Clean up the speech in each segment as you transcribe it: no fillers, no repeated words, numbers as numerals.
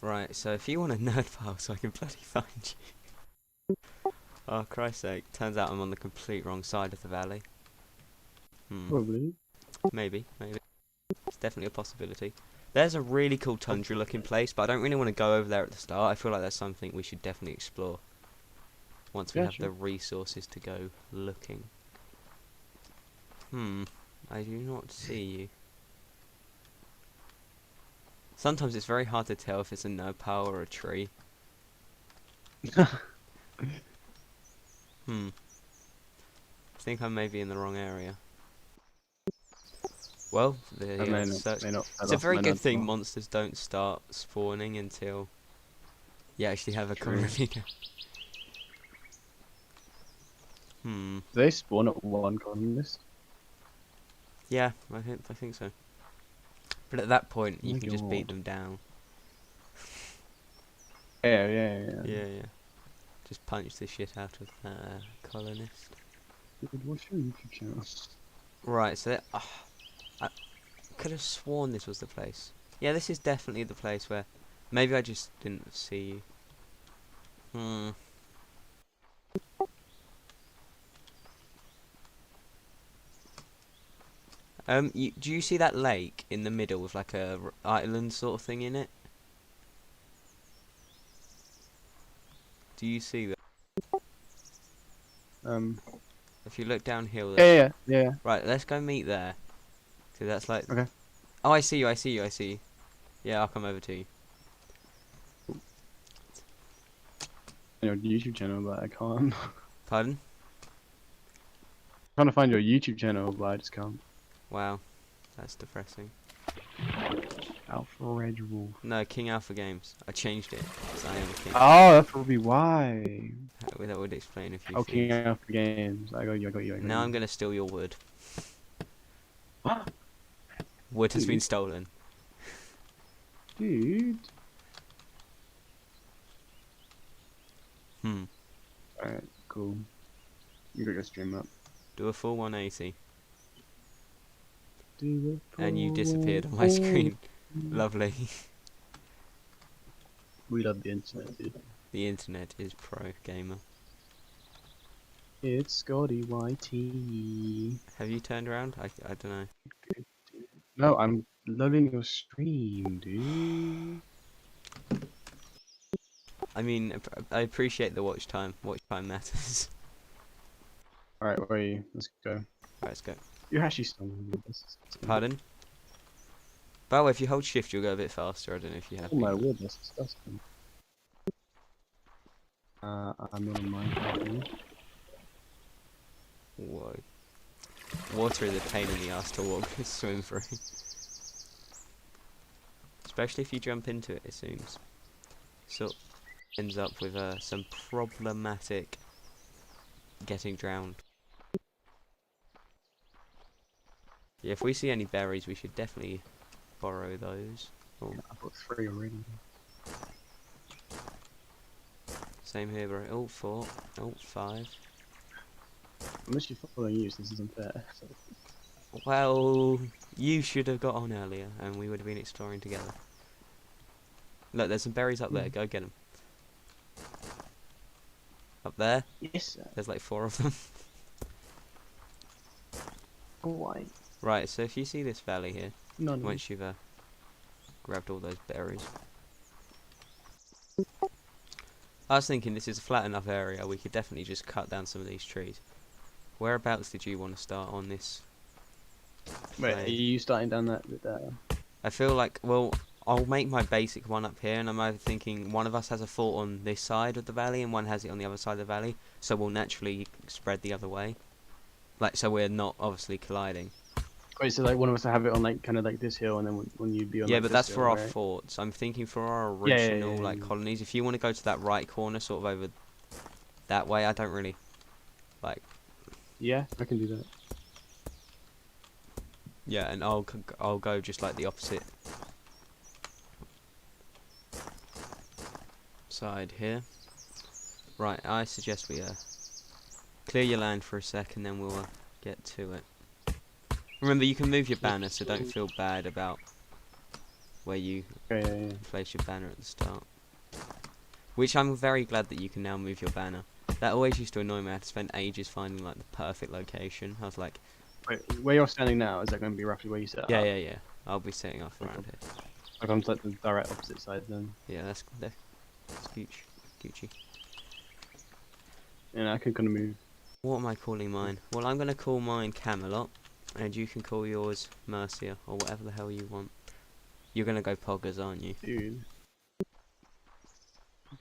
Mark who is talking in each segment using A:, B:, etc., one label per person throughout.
A: Right, so if you want a nerd file so I can bloody find you. Oh, Christ's sake. Turns out I'm on the complete wrong side of the valley.
B: Probably.
A: Maybe. It's definitely a possibility. There's a really cool tundra looking place, but I don't really want to go over there at the start. I feel like that's something we should definitely explore once we have
B: Sure.
A: the resources to go looking. I do not see you. Sometimes it's very hard to tell if it's a nerd pile or a tree. I think I may be in the wrong area. Well,
B: I
A: the
B: may not,
A: search.
B: may not
A: It's a
B: off
A: very
B: my
A: good
B: nerd
A: thing
B: file.
A: monsters don't start spawning until you actually have a
B: True.
A: colony.
B: Do they spawn at one colonist?
A: Yeah, I think so. But at that point,
B: Oh
A: you
B: my
A: can just beat
B: god.
A: them down.
B: Yeah.
A: Yeah. Just punch the shit out of that colonist.
B: Dude, what's your YouTube channel?
A: Right, so I could have sworn this was the place. Yeah, this is definitely the place where... Maybe I just didn't see you. Do you see that lake in the middle with like a island sort of thing in it? Do you see that?
B: Um.
A: If you look downhill there.
B: Yeah.
A: Right, let's go meet there. Cause that's like...
B: Okay.
A: Oh, I see you. Yeah, I'll come over to you.
B: Your YouTube channel, but I can't.
A: Pardon?
B: Trying to find your YouTube channel, but I just can't.
A: Wow, that's depressing.
B: Alpha Wolf.
A: No, King Alpha Games. I changed it. 'Cause I am a king.
B: Oh, that's probably why.
A: That would explain a few
B: Oh,
A: things.
B: King Alpha Games. I got you.
A: Now I'm gonna steal your wood. Wood has been stolen.
B: Dude. Alright, cool. You got your stream up.
A: Do a full 180.
B: Do
A: And you disappeared on my screen. Lovely.
B: We love the internet, dude.
A: The internet is pro gamer.
B: It's Scotty YT.
A: Have you turned around? I don't know.
B: No, I'm loving your stream, dude.
A: I mean, I appreciate the watch time. Watch time matters.
B: Alright, where are you? Let's go.
A: Right, let's go.
B: You're actually stumbling with this.
A: Pardon? By the way, if you hold shift, you'll go a bit faster. I don't know if you have.
B: Oh my word, that's disgusting. I'm not a Minecraft.
A: Whoa. Water is a pain in the ass to swim through. Especially if you jump into it, it seems. So, ends up with some problematic getting drowned. Yeah, if we see any berries, we should definitely borrow those. Oh.
B: Yeah, I've got 3 already.
A: Same here, bro. Oh, 4. Oh, 5.
B: I'm actually following you, so this isn't fair.
A: Well, you should have got on earlier, and we would have been exploring together. Look, there's some berries up there. Go get them. Up there?
B: Yes, sir.
A: There's like 4 of them.
B: Why?
A: Right, so if you see this valley here,
B: No.
A: once you've grabbed all those berries. I was thinking this is a flat enough area, we could definitely just cut down some of these trees. Whereabouts did you want to start on this?
B: Wait, are you starting down that bit there?
A: I feel like, well, I'll make my basic one up here, and I'm either thinking one of us has a fort on this side of the valley and one has it on the other side of the valley, so we'll naturally spread the other way. Like, so we're not obviously colliding.
B: Wait, so like one of us to have it on like kind of like this hill, and then when you'd be on.
A: Yeah,
B: like,
A: but
B: this
A: that's
B: hill,
A: for our
B: right?
A: forts. I'm thinking for our
B: Yeah,
A: original like
B: yeah.
A: colonies. If you want to go to that right corner, sort of over that way, I don't really like.
B: Yeah, I can do that.
A: Yeah, and I'll go just like the opposite side here. Right, I suggest we clear your land for a sec, and then we'll get to it. Remember, you can move your banner, so don't feel bad about where you
B: Okay, yeah.
A: place your banner at the start. Which I'm very glad that you can now move your banner. That always used to annoy me. I had to spend ages finding like the perfect location. I was like,
B: Wait, where you're standing now, is that going to be roughly where you set
A: yeah,
B: up?
A: yeah, yeah. I'll be setting off
B: Okay.
A: around here.
B: Like on like the direct opposite side then.
A: Yeah, that's Gooch, Gucci.
B: And I can kind of move.
A: What am I calling mine? Well, I'm gonna call mine Camelot, and you can call yours Mercia or whatever the hell you want. You're gonna go Poggers, aren't you?
B: Dude.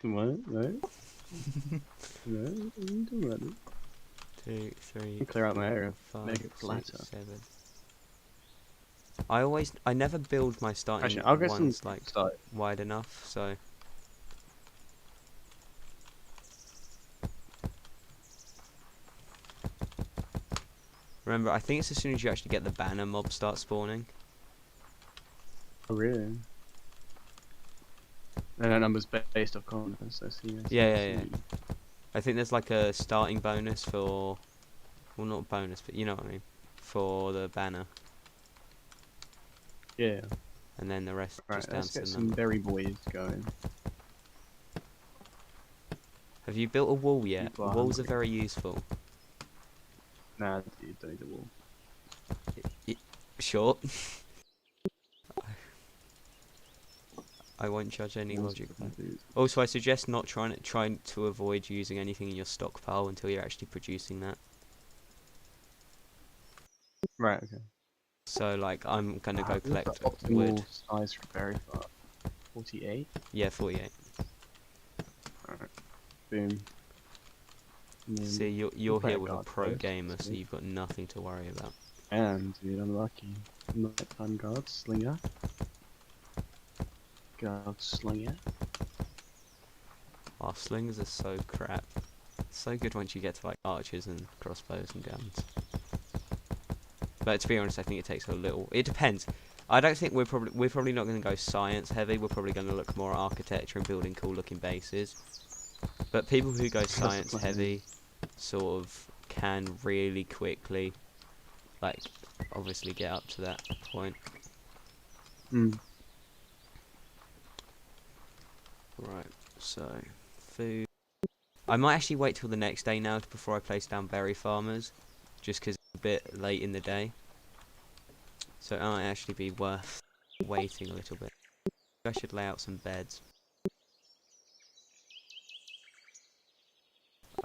B: What? No? No? What are you talking about? Dude?
A: 2, 3,
B: Clear out my
A: 4,
B: area.
A: 5,
B: Make it
A: 6,
B: flatter.
A: 7. I never build my starting
B: Actually, I'll get some
A: ones like
B: start.
A: wide enough, so. Remember, I think it's as soon as you actually get the banner, mobs start spawning.
B: Oh, really? And that number's based off commoners. I see.
A: Yeah. I think there's like a starting bonus for, well, not bonus, but you know what I mean, for the banner,
B: Yeah.
A: and then the rest
B: Right,
A: just down
B: let's
A: to
B: get
A: the
B: some
A: number.
B: berry boys going.
A: Have you built a wall yet?
B: People are
A: Walls are
B: hungry.
A: very useful.
B: Nah, you don't need the wall.
A: Short. I won't judge any
B: Walls
A: logic
B: are
A: of that.
B: food.
A: Also, I suggest not trying to avoid using anything in your stockpile until you're actually producing that.
B: Right, okay.
A: So, like, I'm gonna go
B: What's the
A: collect wood.
B: optimal size for berry farm? 48?
A: Yeah, 48.
B: Alright. Boom.
A: See, you're
B: Play
A: here
B: a
A: with a
B: guard
A: pro
B: post,
A: gamer, so
B: sweet.
A: you've got nothing to worry about.
B: And, dude, I'm lucky. Nighttime guard, slinger. Guard, slinger.
A: Oh, slings are so crap. It's so good once you get to like archers and crossbows and guns. But to be honest, I think it takes a little. It depends. I don't think we're probably not going to go science heavy. We're probably going to look more at architecture and building cool looking bases. But people who go science heavy sort of can really quickly, like, obviously get up to that point.
B: Hmm.
A: Right. So, food. I might actually wait till the next day now before I place down berry farmers, just because it's a bit late in the day. So it might actually be worth waiting a little bit. I should lay out some beds.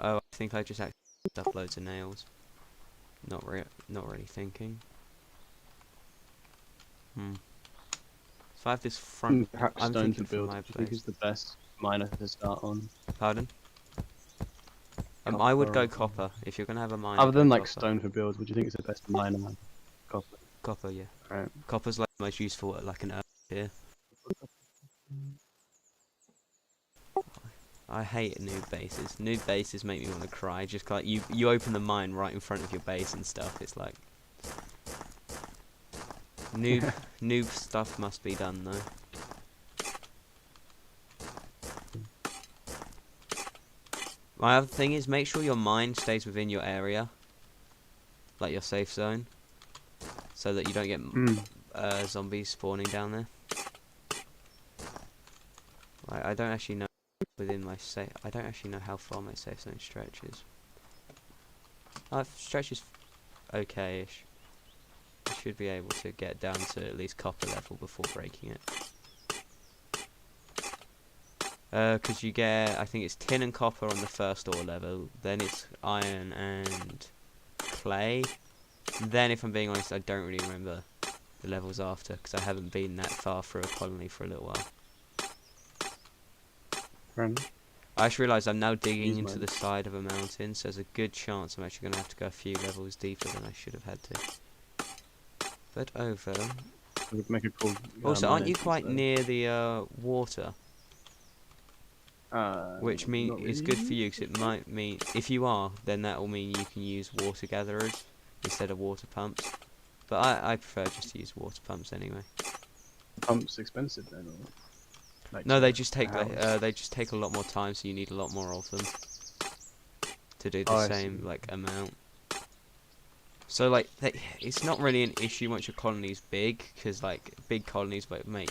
A: Oh, I think I just actually picked up loads of nails. Not really thinking. So I have this front.
B: Perhaps
A: I'm
B: stone
A: thinking
B: to
A: for
B: build.
A: my
B: Do you think
A: place.
B: is the best miner to start on?
A: Pardon? I would go
B: Copper or
A: copper. If you're gonna have a mine,
B: Other
A: go
B: than like
A: copper.
B: stone for build, would you think is the best miner? Copper.
A: Copper, yeah.
B: Right.
A: Copper's like most useful at like an earth tier. I hate noob bases. Noob bases make me want to cry. Just like you open the mine right in front of your base and stuff. It's like noob stuff must be done though. My other thing is make sure your mine stays within your area, like your safe zone, so that you don't get zombies spawning down there. I don't actually know within my safe. I don't actually know how far my safe zone stretches. Stretches okay-ish. I should be able to get down to at least copper level before breaking it. Because you get, I think it's tin and copper on the first ore level, then it's iron and clay. Then, if I'm being honest, I don't really remember the levels after, because I haven't been that far through a colony for a little while. I just realised I'm now digging into the side of a mountain, so there's a good chance I'm actually going to have to go a few levels deeper than I should have had to. But over.
B: Make a cool.
A: Also, aren't you quite near the water? Which means it's good for you, because it might mean, if you are, then that will mean you can use water gatherers instead of water pumps. But I prefer just to use water pumps anyway.
B: Pumps expensive then, or? Like
A: No, they just take a lot more time, so you need a lot more of them to do the same like amount. So like, it's not really an issue once your colony's big, because like big colonies like make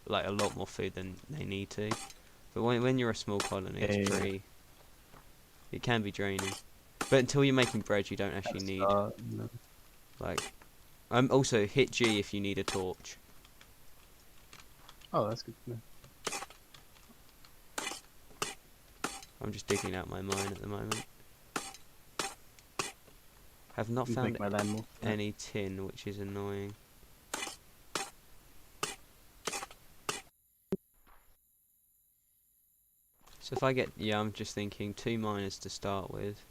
A: like a lot more food than they need to. But when you're a small colony,
B: Yeah,
A: it's
B: yeah, yeah.
A: pretty. It can be draining. But until you're making bread, you don't actually
B: That's
A: need
B: no.
A: like. Also hit G if you need a torch.
B: Oh, that's good to know.
A: I'm just digging out my mine at the moment. Have not
B: Need to
A: found
B: make my land more.
A: any tin, which is annoying. So if I get, yeah, I'm just thinking 2 miners to start with.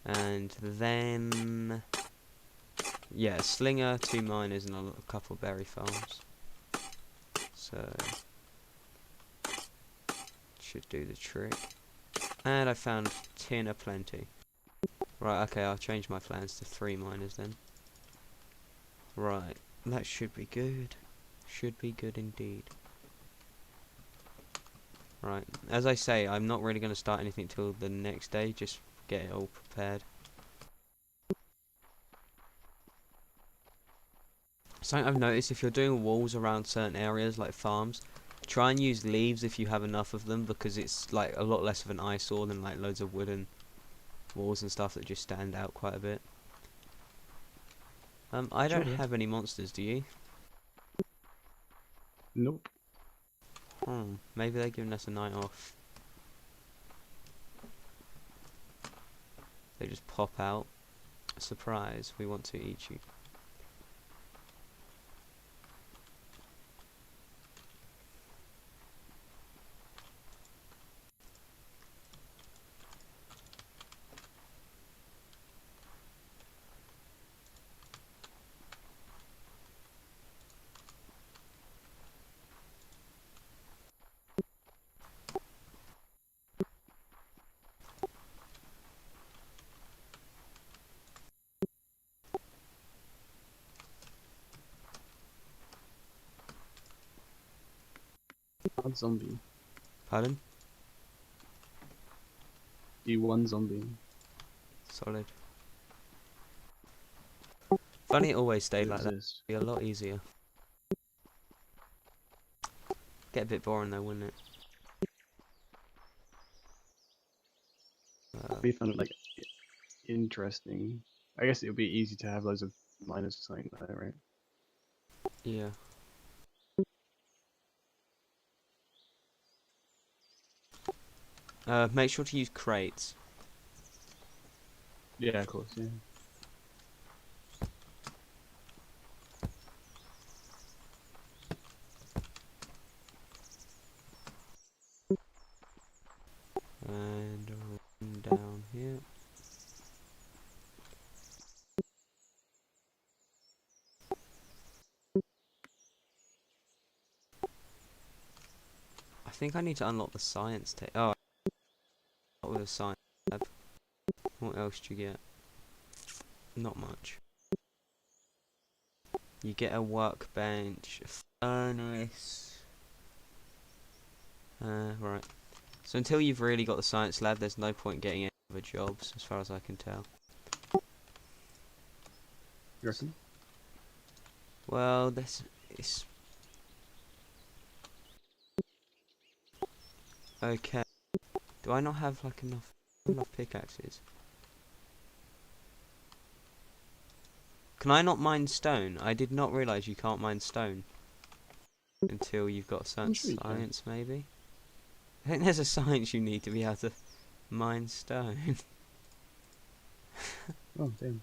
A: And then, yeah, slinger, 2 miners, and a couple of berry farms. So, should do the trick. And I found tin aplenty. Right, okay, I'll change my plans to 3 miners then. Right, that should be good. Should be good indeed. Right, as I say, I'm not really going to start anything till the next day, just get it all prepared. Something I've noticed, if you're doing walls around certain areas like farms, try and use leaves if you have enough of them, because it's like a lot less of an eyesore than like loads of wooden walls and stuff that just stand out quite a bit. I
B: Sure,
A: don't
B: yeah.
A: have any monsters, do you?
B: Nope.
A: Maybe they're giving us a night off. They just pop out. Surprise, we want to eat you.
B: One zombie.
A: Pardon?
B: Do one zombie.
A: Solid. Funny it always
B: To
A: stayed like that.
B: exist.
A: Be a lot easier. Get a bit boring though, wouldn't it?
B: We found it like interesting. I guess it would be easy to have loads of miners or something like that, right?
A: Yeah. Make sure to use crates.
B: Yeah, of course, yeah.
A: And run down here. I think I need to unlock the science tech. Oh, not with a science lab. What else do you get? Not much. You get a workbench, a furnace. Right. So until you've really got the science lab, there's no point getting any other jobs, as far as I can tell.
B: You reckon?
A: Well, this is okay. Do I not have like enough pickaxes? Can I not mine stone? I did not realise you can't mine stone until you've got certain
B: I'm sure you can.
A: science, maybe. I think there's a science you need to be able to mine stone.
B: Oh, damn.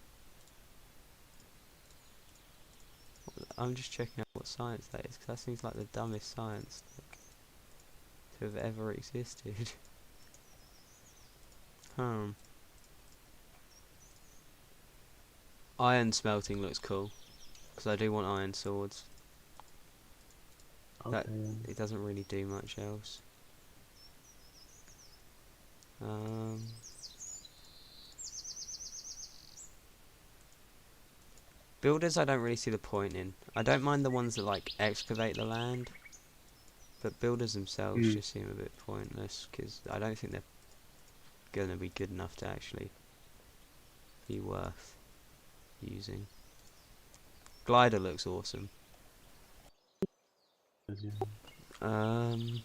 A: I'm just checking out what science that is, because that seems like the dumbest science to have ever existed. Hmm. Iron smelting looks cool, because I do want iron swords. That
B: Okay, yeah.
A: it doesn't really do much else. Um. Builders I don't really see the point in. I don't mind the ones that like excavate the land, but builders themselves
B: Mm.
A: just seem a bit pointless, because I don't think they're going to be good enough to actually be worth using. Glider looks awesome.
B: Yeah.
A: Um,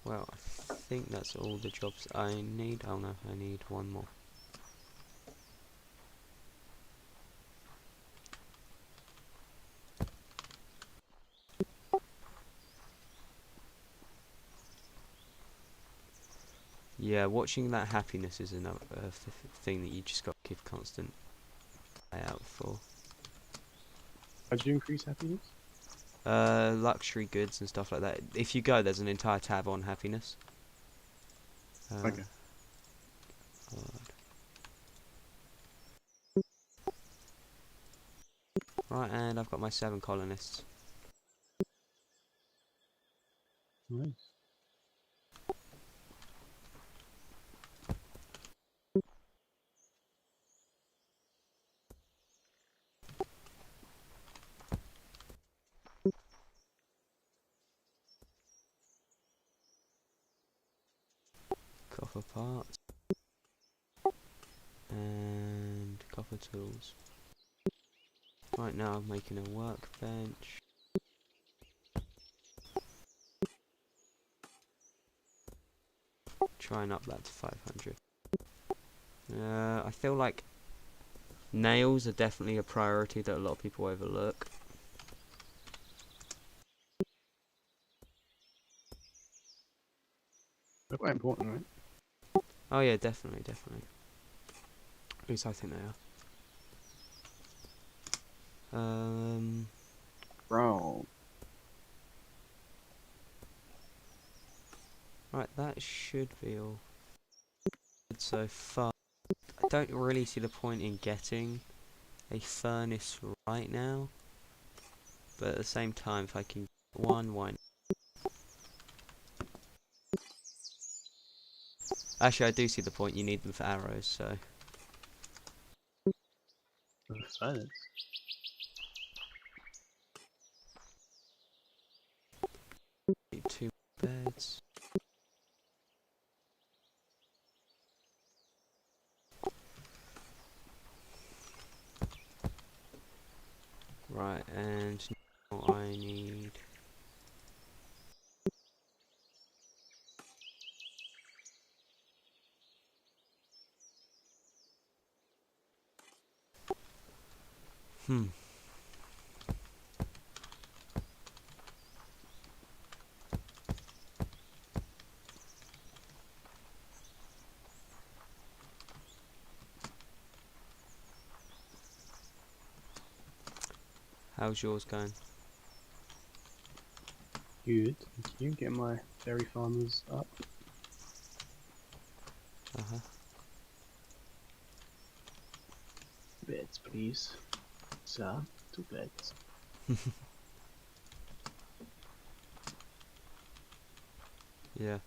A: well, I think that's all the jobs I need. Oh no, I need one more. Yeah, watching that happiness is another thing that you just got to keep constant eye out for.
B: How do you increase happiness?
A: Luxury goods and stuff like that. If you go, there's an entire tab on happiness.
B: Okay.
A: Right, and I've got my 7 colonists.
B: Nice.
A: Copper parts. And copper tools. Right now I'm making a workbench. Try and up that to 500. I feel like nails are definitely a priority that a lot of people overlook.
B: They're quite important, right?
A: Oh yeah, definitely, definitely. At least I think they are.
B: Brown.
A: Right, that should be all good so far. I don't really see the point in getting a furnace right now, but at the same time, if I can get one, why not? Actually, I do see the point. You need them for arrows, so
B: Silence.
A: need 2 beds. Right, and now I need. Hmm. How's yours going?
B: Good. Thank you. Get my berry farmers up.
A: Uh-huh.
B: Beds, please. Sir, 2 beds.
A: Yeah.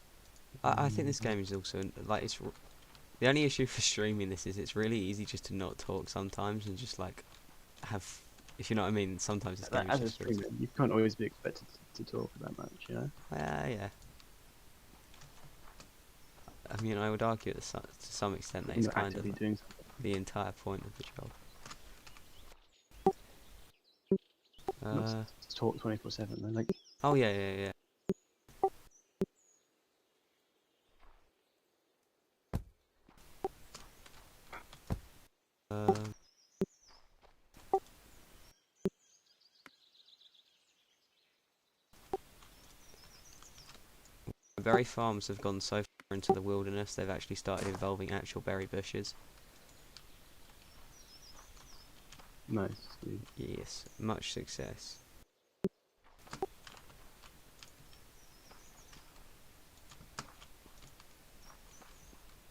A: I think this game is also like the only issue for streaming this is it's really easy just to not talk sometimes and just like have, if you know what I mean. Sometimes this game is
B: As a
A: just really.
B: streamer, you can't always be expected to talk that much, you know?
A: Yeah. I mean, I would argue that to some extent that
B: When
A: it's
B: you're
A: kind of
B: actively doing something.
A: the entire point of the job.
B: Not to talk 24/7, though. Like,
A: Oh yeah. Uh, berry farms have gone so far into the wilderness they've actually started involving actual berry bushes.
B: nice. Dude.
A: Yes, much success.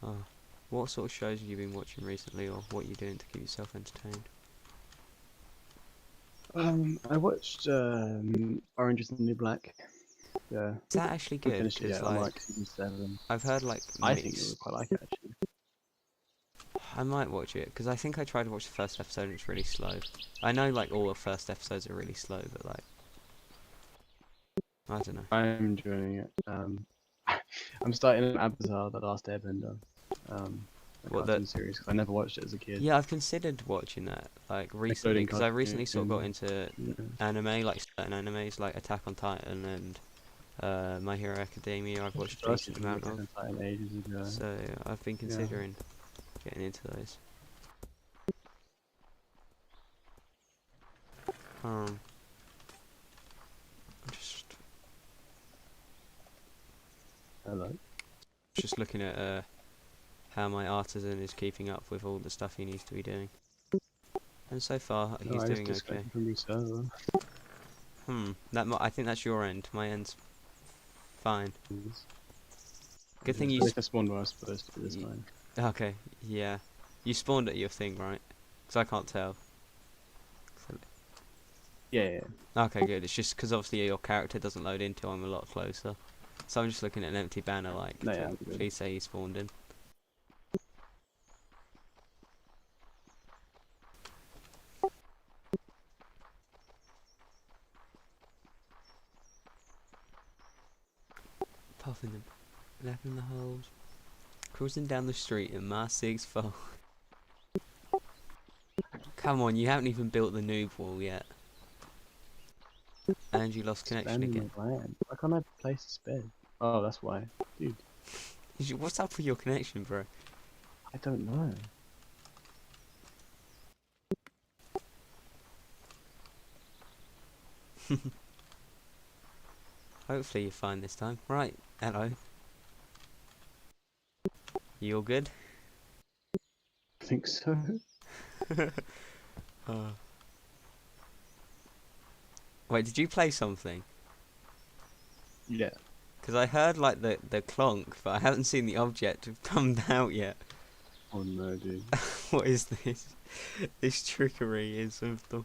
A: Oh. What sort of shows have you been watching recently, or what are you doing to keep yourself entertained?
B: I watched Orange is the New Black. Yeah,
A: Is that actually
B: I haven't
A: good?
B: finished it
A: Because
B: yet. I'm
A: like
B: like season 7.
A: I've heard like
B: I think you
A: mixed.
B: would quite like it actually.
A: I might watch it because I think I tried to watch the first episode and it's really slow. I know like all the first episodes are really slow, but like I don't know.
B: I'm enjoying it. I'm starting Avatar: The Last Airbender. Um, a
A: What the?
B: cartoon series, 'cause I never watched it as a kid.
A: Yeah, I've considered watching that like recently
B: Nickelodeon
A: because I recently sort of got
B: cartoon.
A: into
B: Yeah.
A: anime, like certain animes like Attack on Titan and My Hero Academia. I've
B: Watched the
A: watched a
B: first
A: decent
B: season of
A: amount
B: Attack
A: of,
B: on Titan ages ago.
A: so I've been
B: Yeah.
A: considering getting into those. Um, I'm
B: Hello.
A: just looking at how my artisan is keeping up with all the stuff he needs to be doing, and so far
B: No,
A: he's
B: I just
A: doing okay.
B: disconnected from your server.
A: I think that's your end. My end's fine. Good thing
B: Yes,
A: you.
B: at least I spawned where I was supposed to this time.
A: Okay, yeah. You spawned at your thing, right? Because I can't tell.
B: Yeah, yeah.
A: Okay, good. It's just because obviously your character doesn't load into I'm a lot closer. So I'm just looking at an empty banner like,
B: No, yeah, I'm good.
A: please say he spawned in. Puffing them, lapping the holes. Cruising down the street in my 6'4". Come on, you haven't even built the noob wall yet. And you lost connection
B: Expanding
A: again.
B: my land. Why can't I place this bed? Oh, that's why. Dude,
A: What's up with your connection, bro?
B: I don't know.
A: Hopefully you're fine this time. Right, hello. You all good?
B: I think so.
A: uh, Wait, did you play something?
B: Yeah.
A: Because I heard like the clonk, but I haven't seen the object come out yet.
B: Oh no, dude.
A: What is this? This trickery is of the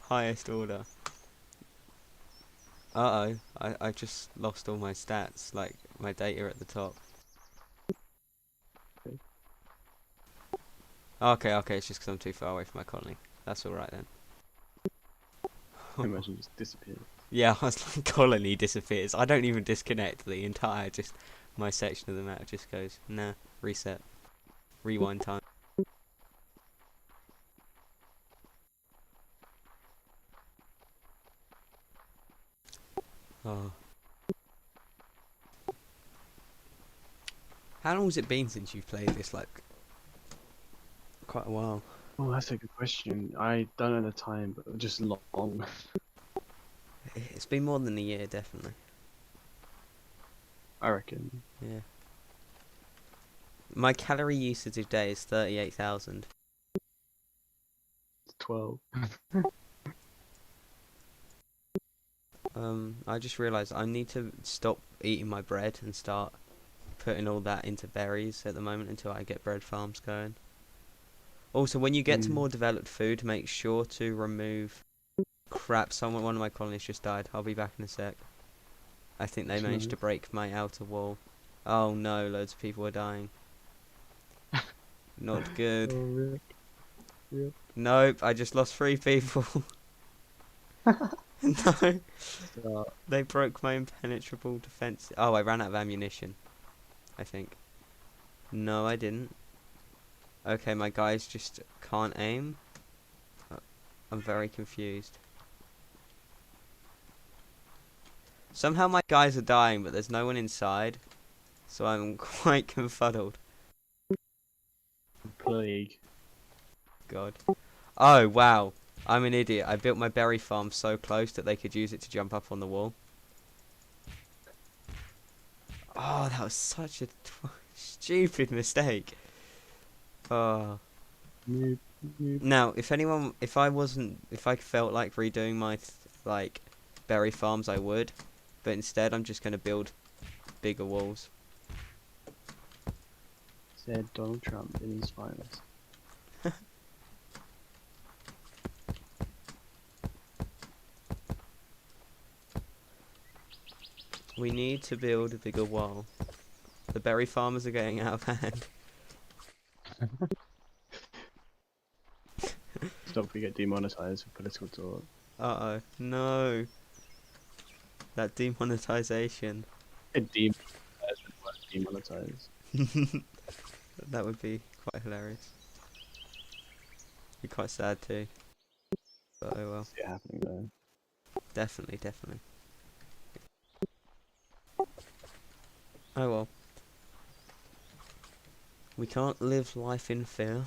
A: highest order. Uh oh, I just lost all my stats, like my data at the top. Okay, okay, it's just because I'm too far away from my colony. That's alright then.
B: Imagine just disappeared.
A: Yeah, I was like, colony disappears. I don't even disconnect the entire, just my section of the map just goes, nah, reset, rewind time. Oh. How long has it been since you've played this? Like, quite a while.
B: Oh, that's a good question. I don't know the time, but just long.
A: It's been more than a year, definitely.
B: I reckon.
A: Yeah. My calorie usage a day is 38,000.
B: 12.
A: I just realised I need to stop eating my bread and start putting all that into berries at the moment until I get bread farms going. Also, when you get to more developed food, make sure to remove... Crap, one of my colonists just died. I'll be back in a sec. I think they managed to break my outer wall. Oh no, loads of people are dying. Not good.
B: Oh, really? Yeah.
A: Nope, I just lost 3 people. No, they broke my impenetrable defense. Oh, I ran out of ammunition, I think. No, I didn't. Okay, my guys just can't aim. I'm very confused. Somehow my guys are dying, but there's no one inside. So I'm quite confuddled.
B: Plague.
A: God. Oh, wow. I'm an idiot. I built my berry farm so close that they could use it to jump up on the wall. Oh, that was such a stupid mistake. Oh.
B: Noob, noob.
A: Now, if I felt like redoing my, like, berry farms, I would. But instead, I'm just going to build bigger walls.
B: Said Donald Trump in his finest.
A: We need to build a bigger wall. The berry farmers are getting out of hand.
B: Stop, we get demonetized for political talk.
A: Uh-oh. No. That demonetization.
B: Get demonetized when we're demonetized.
A: That would be quite hilarious. Be quite sad too. But oh well.
B: See it happening though.
A: Definitely, definitely. Oh well. We can't live life in fear.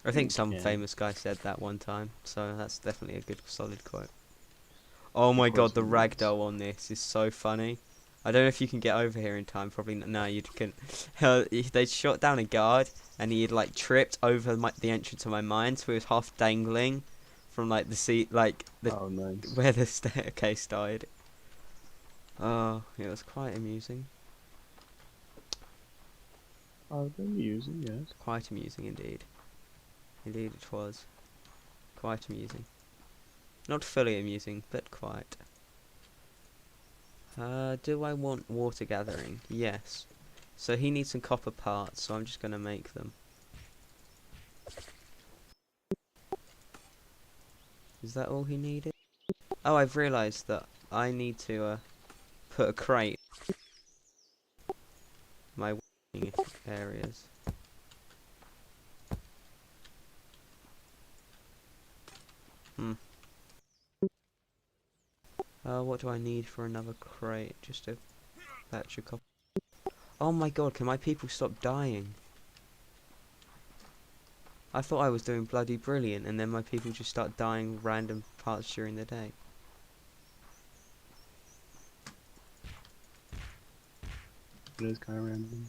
A: I think some
B: Yeah.
A: famous guy said that one time, so that's definitely a good solid quote. Oh
B: The
A: my god,
B: quotes
A: the
B: from movies.
A: ragdoll on this is so funny. I don't know if you can get over here in time. Probably no, you can. They shot down a guard, and he had like tripped over the entrance of my mine, so he was half dangling from like the seat, like the
B: Oh, nice.
A: where the staircase died. Oh, it was quite amusing.
B: Oh, they're using, yes.
A: Quite amusing indeed. Indeed, it was quite amusing. Not fully amusing, but quite. Do I want water gathering? Yes. So he needs some copper parts, so I'm just gonna make them. Is that all he needed? Oh, I've realised that I need to put a crate in my working areas. Hmm. What do I need for another crate? Just a batch of copper. Oh my god, can my people stop dying? I thought I was doing bloody brilliant, and then my people just start dying random parts during the day.
B: It is kind of random.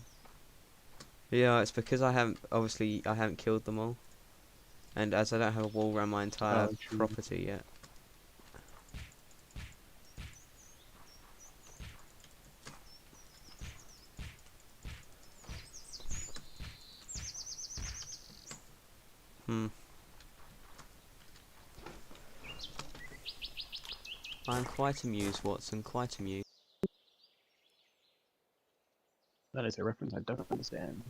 A: Yeah, it's because I haven't killed them all. And as I don't have a wall around my entire
B: Oh, true.
A: property yet. Hmm. I'm quite amused, Watson, quite amused.
B: That is a reference I don't understand.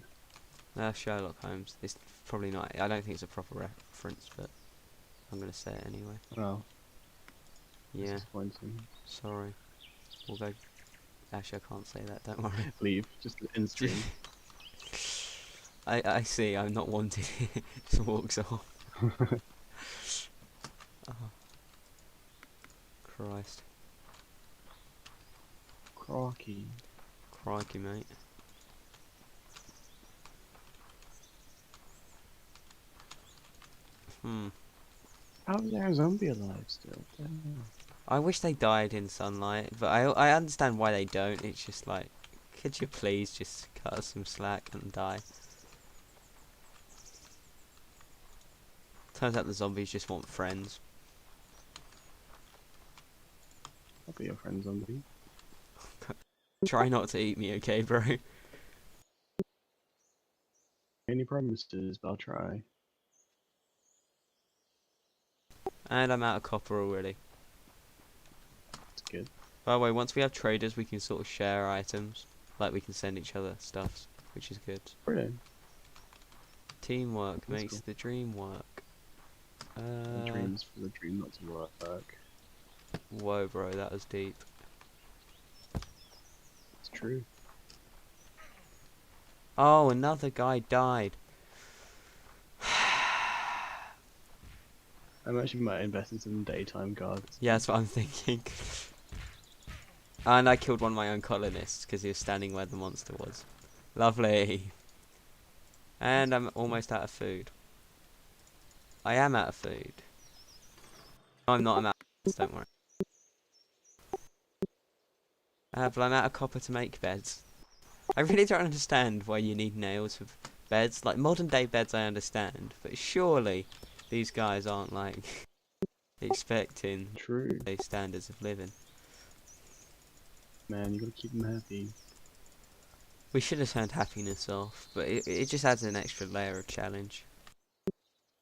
A: Sherlock Holmes. It's probably not. I don't think it's a proper reference, but I'm gonna say it anyway.
B: Oh, that's
A: Yeah,
B: disappointing.
A: sorry. We'll go. Actually, I can't say that. Don't worry.
B: Leave, just end stream.
A: I see. I'm not wanted. Just walks off. Oh, Christ.
B: Crocky.
A: Crikey, mate. Hmm.
B: How is there a zombie alive still? Damn.
A: I wish they died in sunlight, but I understand why they don't. It's just like, could you please just cut us some slack and die? Turns out the zombies just want friends.
B: I'll be your friend, zombie.
A: Try not to eat me, okay, bro?
B: Any promises, but I'll try.
A: And I'm out of copper already.
B: It's good.
A: By the way, once we have traders, we can sort of share items. Like, we can send each other stuffs, which is good.
B: Brilliant.
A: Teamwork
B: That's
A: makes
B: cool.
A: the dream work.
B: A dream's for the dream not to work.
A: Whoa, bro, that was deep.
B: It's true.
A: Oh, another guy died.
B: I'm actually might invest in some daytime guards.
A: Yeah, that's what I'm thinking. And I killed one of my own colonists because he was standing where the monster was. Lovely. And I'm almost out of food. I am out of food. No, I'm not. I'm out of beds, don't worry. But I'm out of copper to make beds. I really don't understand why you need nails for beds. Like, modern day beds I understand. But surely these guys aren't, like, expecting
B: True.
A: these standards of living.
B: Man, you gotta keep them happy.
A: We should have turned happiness off. But it just adds an extra layer of challenge.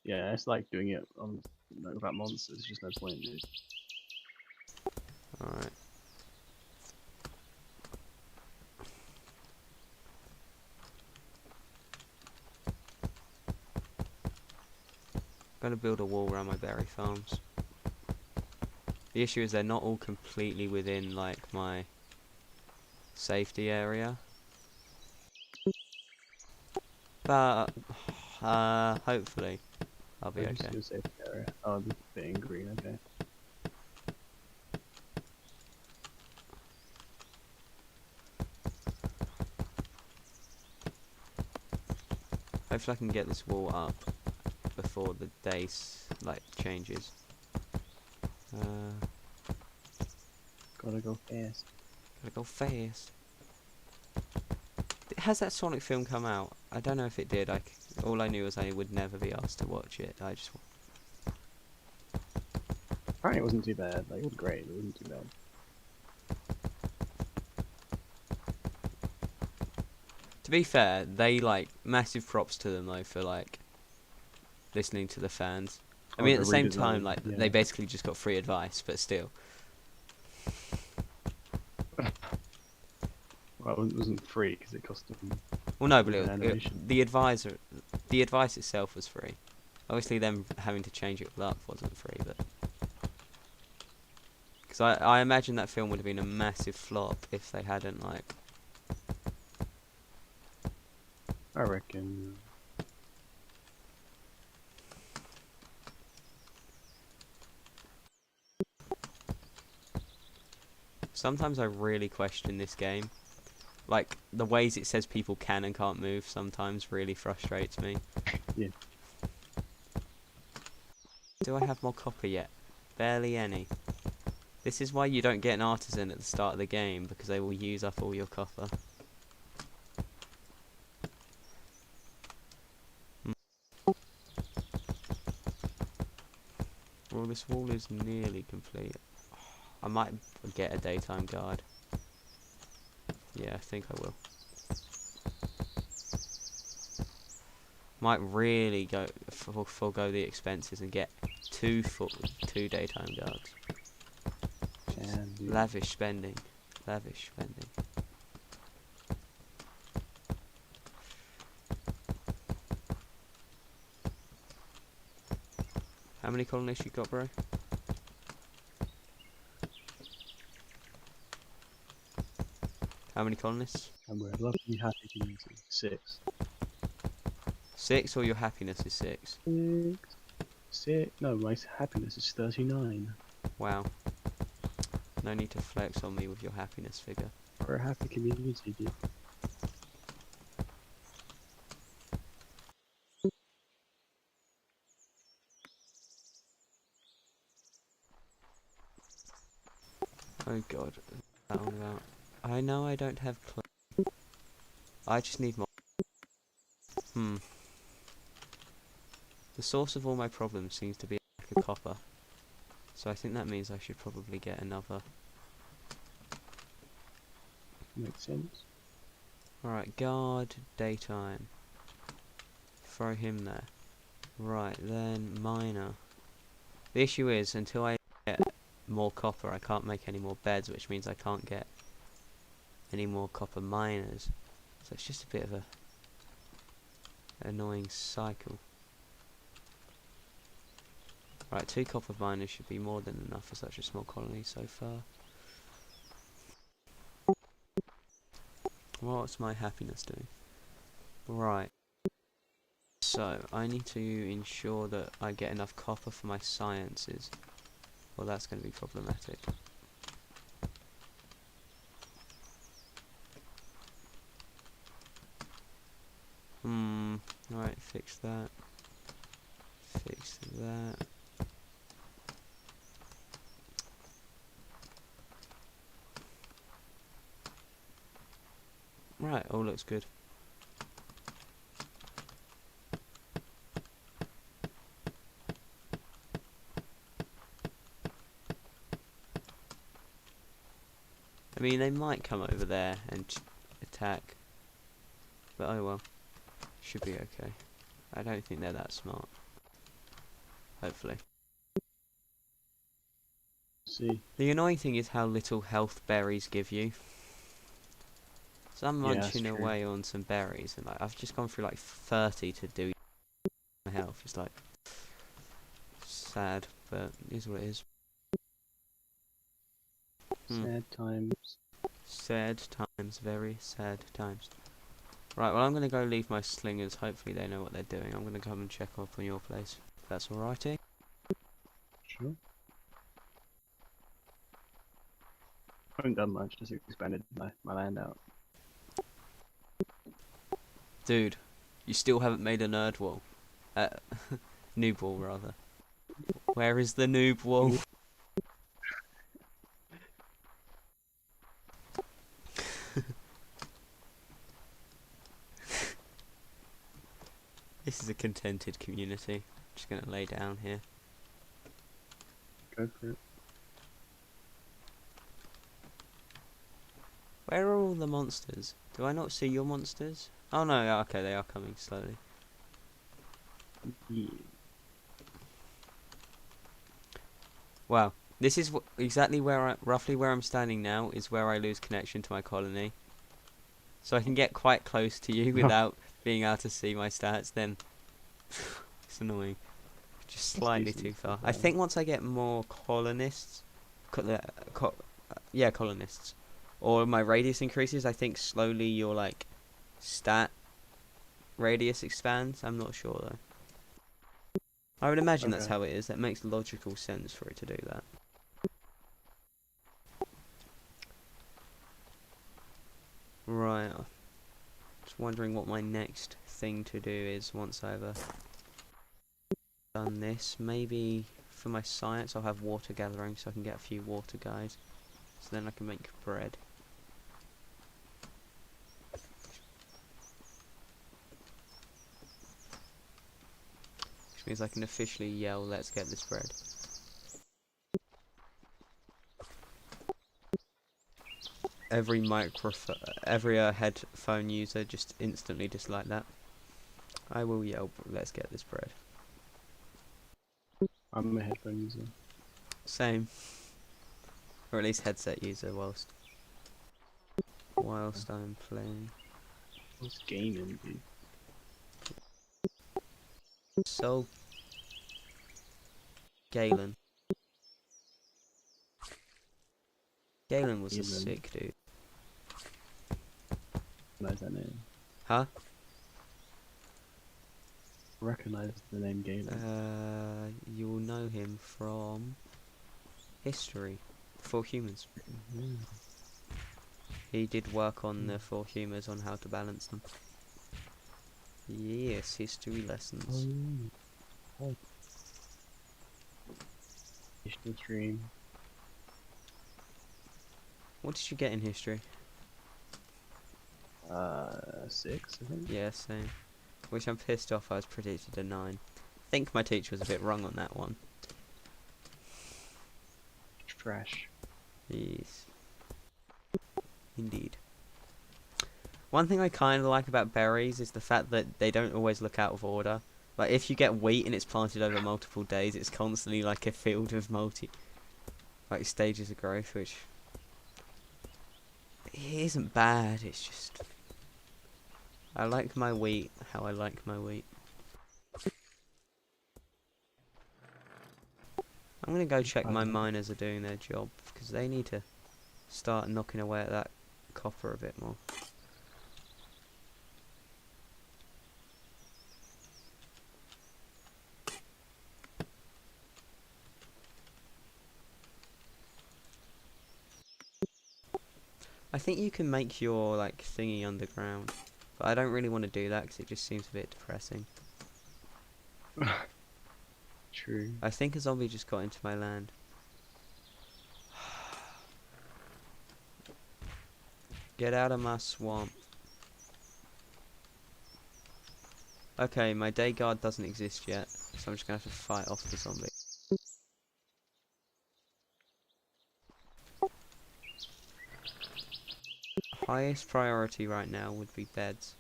B: Yeah, it's like doing it on like, without monsters. There's just no point, dude.
A: Alright. Gonna build a wall around my berry farms. The issue is they're not all completely within like my safety area. But hopefully I'll
B: I
A: be
B: was just
A: okay.
B: gonna say area. Oh, the bit in green. Okay.
A: Hopefully I can get this wall up before the day like changes.
B: Gotta go fast.
A: Gotta go fast. Has that Sonic film come out? I don't know if it did. All I knew was I would never be asked to watch it.
B: Apparently, it wasn't too bad. Like, it was great, but it wasn't too bad.
A: To be fair, they like massive props to them though for like listening to the fans. I
B: Oh,
A: mean, at
B: the
A: the same time,
B: redesign.
A: like they
B: Yeah.
A: basically just got free advice, but still.
B: Well, it wasn't free because it cost them
A: Well, no, but
B: an animation.
A: the advice itself was free. Obviously, them having to change it all up wasn't free, but because I imagine that film would have been a massive flop if they hadn't like.
B: I reckon.
A: Sometimes I really question this game. Like the ways it says people can and can't move sometimes really frustrates me.
B: Yeah.
A: Do I have more copper yet? Barely any. This is why you don't get an artisan at the start of the game, because they will use up all your copper. Well, this wall is nearly complete. I might get a daytime guard. Yeah, I think I will. Might really go forego the expenses and get two daytime guards.
B: Can do.
A: Lavish spending. Lavish spending. How many colonists you got, bro? How many colonists?
B: And we're lovely, happy community. 6.
A: 6, or your happiness is 6?
B: 6. 6. No, my happiness is 39.
A: Wow. No need to flex on me with your happiness figure.
B: We're a happy community, dude.
A: Oh god. That one about. I know I don't have I just need more. Hmm. The source of all my problems seems to be a lack of copper. So I think that means I should probably get another.
B: Makes sense.
A: Alright, guard, daytime. Throw him there. Right, then miner. The issue is, until I get more copper, I can't make any more beds, which means I can't get any more copper miners. So it's just a bit of a annoying cycle. Right, 2 copper miners should be more than enough for such a small colony so far. What's my happiness doing? Right. So, I need to ensure that I get enough copper for my sciences. Well, that's going to be problematic. Right, fix that. Fix that. Right, all looks good. I mean, they might come over there and attack. But oh well. Should be okay. I don't think they're that smart. Hopefully.
B: See.
A: The annoying thing is how little health berries give you. So I'm
B: Yeah, that's
A: munching
B: true.
A: away on some berries, and like I've just gone through like 30 to do my health. It's like sad, but it is what it is.
B: Sad times.
A: Sad times, very sad times. Right, well, I'm going to go leave my slingers. Hopefully they know what they're doing. I'm going to come and check up on your place. If that's alrighty.
B: Sure. I haven't done much, just expanded my land out.
A: Dude, you still haven't made a nerd wall. Uh, noob wall, rather. Where is the noob wall? This is a contented community. Just going to lay down here.
B: Go for it.
A: Where are all the monsters? Do I not see your monsters? Oh no, yeah, okay, they are coming slowly.
B: Yeah.
A: Wow, this is exactly where roughly where I'm standing now is where I lose connection to my colony. So I can get quite close to you without being able to see my stats, then it's annoying. Just
B: That's
A: slightly
B: decent.
A: too far. I
B: Not bad.
A: think once I get more colonists, yeah, colonists, or my radius increases, I think slowly your like stat radius expands. I'm not sure though. I would imagine that's
B: Okay.
A: how it is. That makes logical sense for it to do that. Right. Just wondering what my next thing to do is once I've done this. Maybe for my science I'll have water gathering so I can get a few water guys. So then I can make bread. Which means I can officially yell, let's get this bread. Every headphone user just instantly dislike that. I will yell, let's get this bread.
B: I'm a headphone user.
A: Same. Or at least headset user whilst I'm playing.
B: What's gaming, dude?
A: So, Galen. Galen was a
B: Galen.
A: sick dude.
B: Recognize that name.
A: Huh?
B: Recognize the name Galen.
A: You will know him from history. For humans.
B: Mhm.
A: He did work on the four humors on how to balance them. Yes, history lessons.
B: Oh. History stream.
A: What did you get in history?
B: 6, I think.
A: Yeah, same. Which I'm pissed off I was predicted a 9. I think my teacher was a bit wrong on that one.
B: Trash.
A: Yes. Indeed. One thing I kind of like about berries is the fact that they don't always look out of order. Like, if you get wheat and it's planted over multiple days, it's constantly like a field of like stages of growth, which it isn't bad, it's just I like my wheat how I like my wheat. I'm gonna go check my miners are doing their job, because they need to start knocking away at that copper a bit more. I think you can make your like thingy underground, but I don't really want to do that because it just seems a bit depressing.
B: True.
A: I think a zombie just got into my land. Get out of my swamp. Okay, my day guard doesn't exist yet, so I'm just gonna have to fight off the zombie. Highest priority right now would be beds.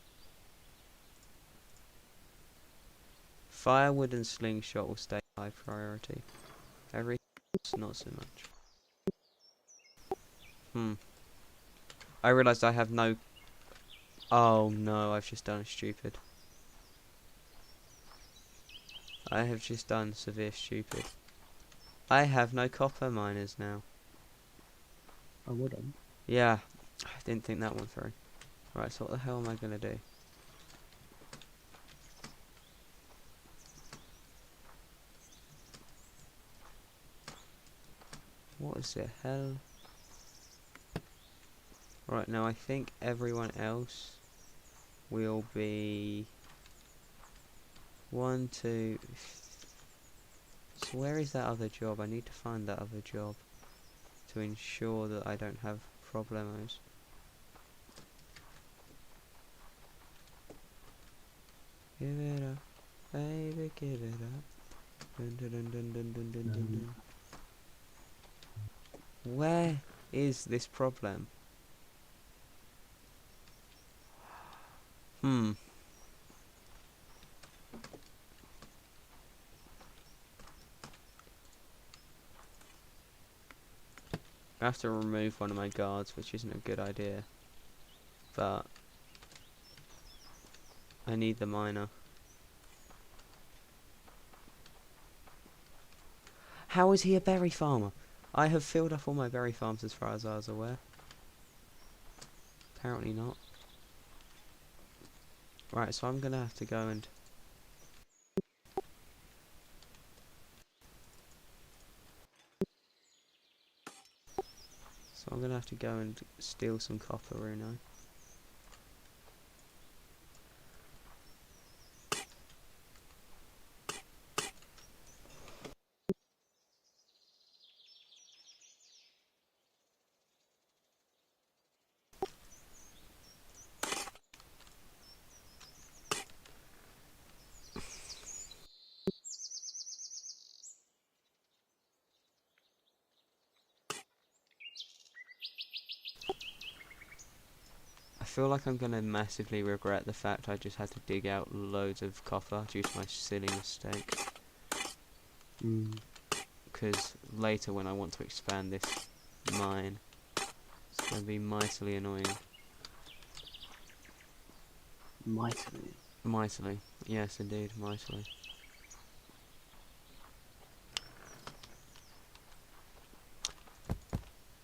A: Firewood and slingshot will stay high priority. Everything else, not so much. I realised I have no... Oh no, I've just done stupid. I have just done severe stupid. I have no copper miners now.
B: Oh, well done.
A: Yeah, I didn't think that one through. Right, so what the hell am I gonna do? What is the hell? Right, now I think everyone else will be 1, 2. So where is that other job? I need to find that other job to ensure that I don't have problemos. Give it up, baby, give it up. Dun, dun, dun, dun, dun, dun, dun, dun, dun. Where is this problem? Hmm. I have to remove one of my guards, which isn't a good idea. But I need the miner. How is he a berry farmer? I have filled up all my berry farms as far as I was aware. Apparently not. Right, so I'm gonna have to go and... So I'm gonna have to go and steal some copper, Runo. I feel like I'm gonna massively regret the fact I just had to dig out loads of copper due to my silly mistake. Because later when I want to expand this mine, it's gonna be mightily annoying.
B: Mightily.
A: Mightily. Yes, indeed, mightily.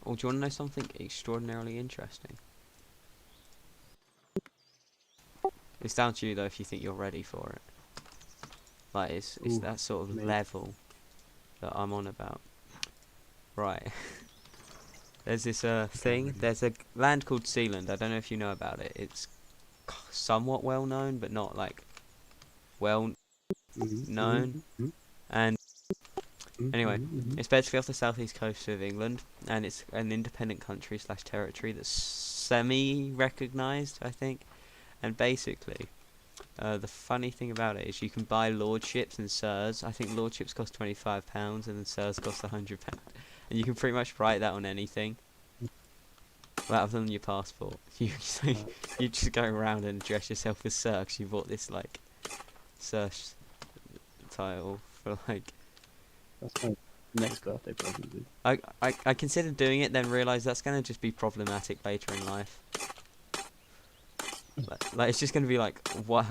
A: Oh, do you want to know something extraordinarily interesting? It's down to you though if you think you're ready for it. Like, it's
B: Ooh,
A: that sort of
B: maybe.
A: level that I'm on about. Right. There's this
B: Okay, I'm
A: thing.
B: ready.
A: There's a land called Sealand. I don't know if you know about it. It's somewhat well known, but not like well known. And anyway, it's basically off the southeast coast of England, and it's an independent country slash territory that's semi-recognised, I think. And basically, the funny thing about it is you can buy lordships and sirs. I think lordships cost £25, and then sirs cost £100, and you can pretty much write that on anything. Well, other than your passport, you you just go around and dress yourself as sir because you bought this like sir title for like.
B: That's my next birthday present, dude.
A: I considered doing it, then realised that's gonna just be problematic later in life. Like it's just gonna be like, what?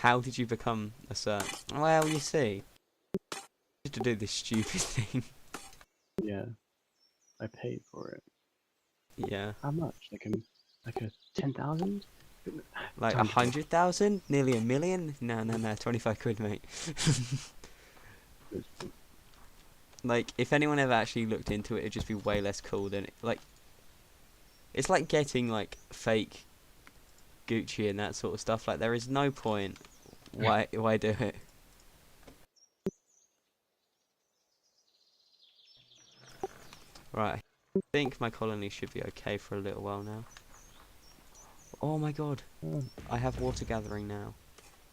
A: How did you become a sir? Well, you see, just to do this stupid thing.
B: Yeah, I paid for it.
A: Yeah,
B: How much? Like a 10,000?
A: like
B: 200 quid.
A: 100,000, nearly a million. No, no, no, 25 quid, mate. Like, if anyone ever actually looked into it, it'd just be way less cool than it. Like, it's like getting like fake Gucci and that sort of stuff. Like, there is no point. Why do it? Right. I think my colony should be okay for a little while now. Oh my god,
B: Oh,
A: I have water gathering now.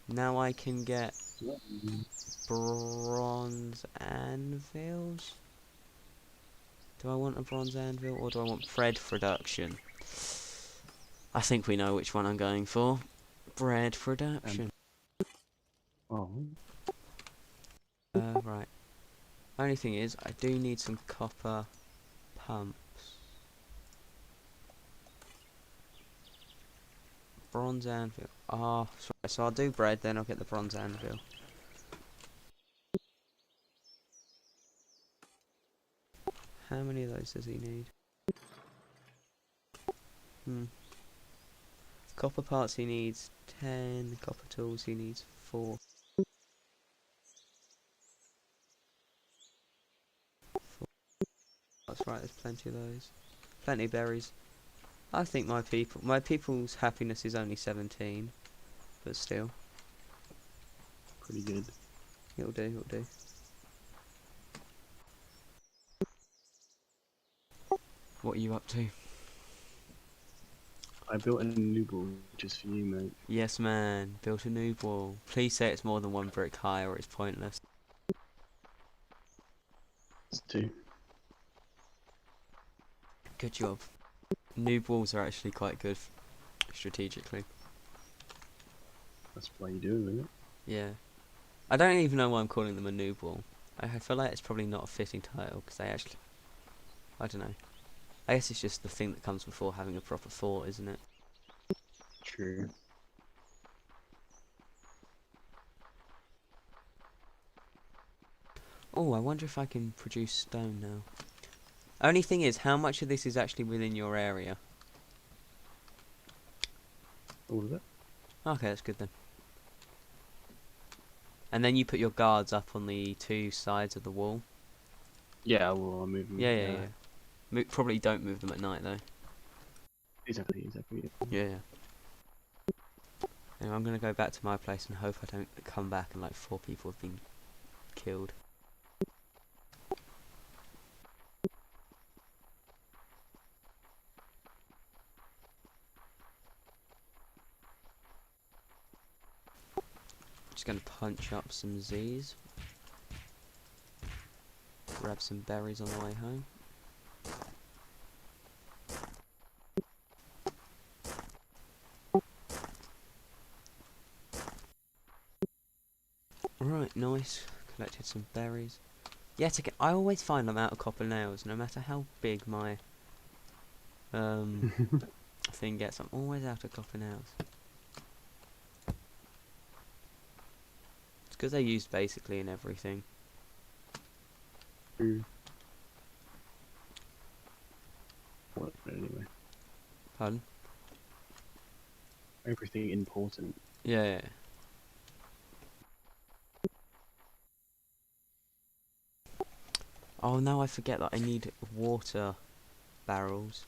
A: Now I can get bronze anvils. Do I want a bronze anvil or do I want bread production? I think we know which one I'm going for. Bread production.
B: oh,
A: Right. Only thing is, I do need some copper pumps. Bronze anvil. Ah, so I'll do bread, then I'll get the bronze anvil. How many of those does he need? Copper parts he needs 10. Copper tools he needs 4. 4 Right, there's plenty of those. Plenty of berries. I think my people's happiness is only 17, but still,
B: Pretty good.
A: it'll do, it'll do. What are you up to?
B: I built a new ball just for you, mate.
A: Yes, man, built a new wall. Please say it's more than 1 brick high or it's pointless.
B: It's 2.
A: Good job. New walls are actually quite good strategically.
B: That's why you do, isn't it?
A: Yeah. I don't even know why I'm calling them a noob wall. I feel like it's probably not a fitting title because they actually, I don't know. I guess it's just the thing that comes before having a proper fort, isn't it?
B: True.
A: Oh, I wonder if I can produce stone now. Only thing is, how much of this is actually within your area?
B: All of it?
A: Okay, that's good then. And then you put your guards up on the 2 sides of the wall.
B: Yeah, well, I'll move them.
A: Yeah, yeah, yeah. Probably don't move them at night though.
B: Exactly, exactly.
A: Yeah, yeah. Anyway, I'm gonna go back to my place and hope I don't come back and like 4 people have been killed. Just gonna punch up some Z's. Grab some berries on the way home. Right, nice. Collected some berries. Yet again, I always find I'm out of copper nails, no matter how big my thing gets. I'm always out of copper nails. It's because they're used basically in everything.
B: True. What, anyway?
A: Pardon?
B: Everything important.
A: Yeah, yeah. Oh, now I forget that I need water barrels,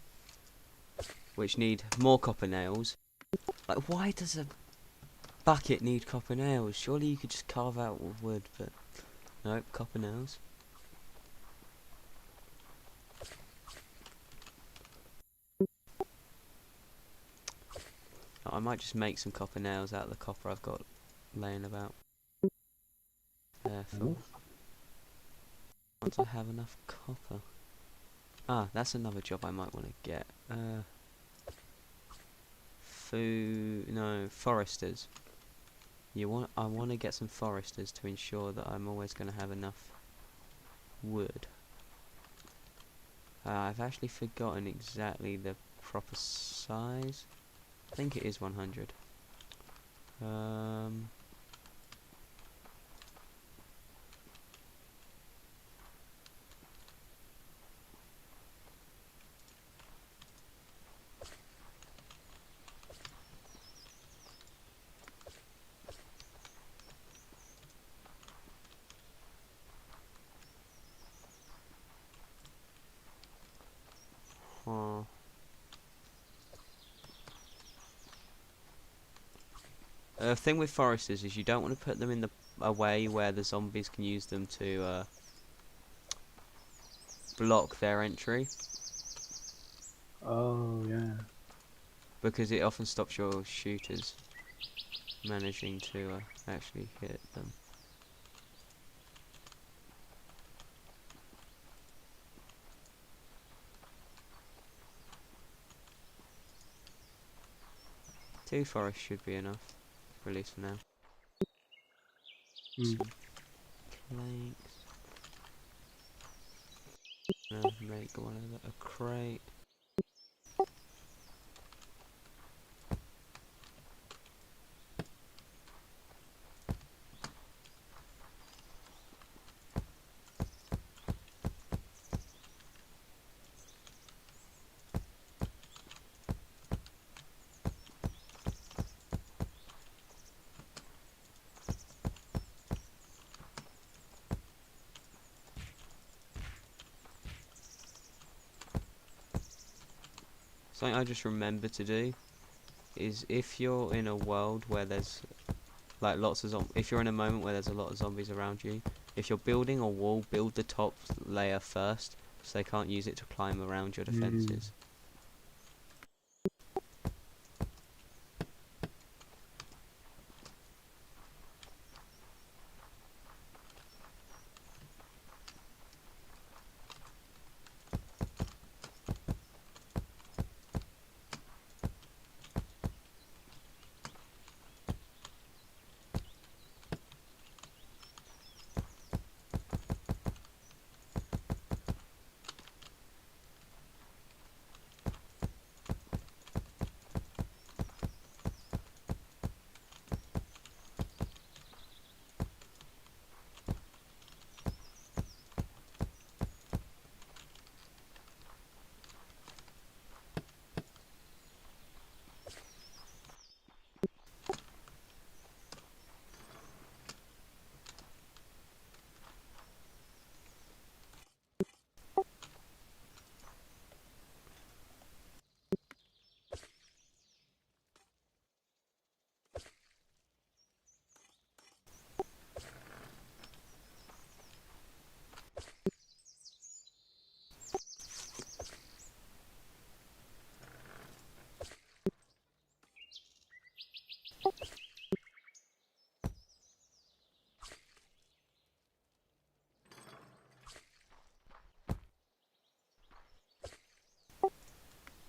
A: which need more copper nails. Like, why does a bucket need copper nails? Surely you could just carve out with wood, but nope, copper nails. I might just make some copper nails out of the copper I've got laying about. Therefore, once I have enough copper. Ah, that's another job I might want to get. No, foresters. I want to get some foresters to ensure that I'm always going to have enough wood. I've actually forgotten exactly the proper size. I think it is 100. Huh. The thing with foresters is you don't want to put them in a way where the zombies can use them to block their entry,
B: Oh, yeah.
A: because it often stops your shooters managing to actually hit them. Two forests should be enough, for at least for now.
B: Hmm.
A: Some planks. Make one of a crate. Something I just remember to do is if you're in a world where there's like lots of if you're in a moment where there's a lot of zombies around you, if you're building a wall, build the top layer first so they can't use it to climb around your
B: Mm.
A: defenses.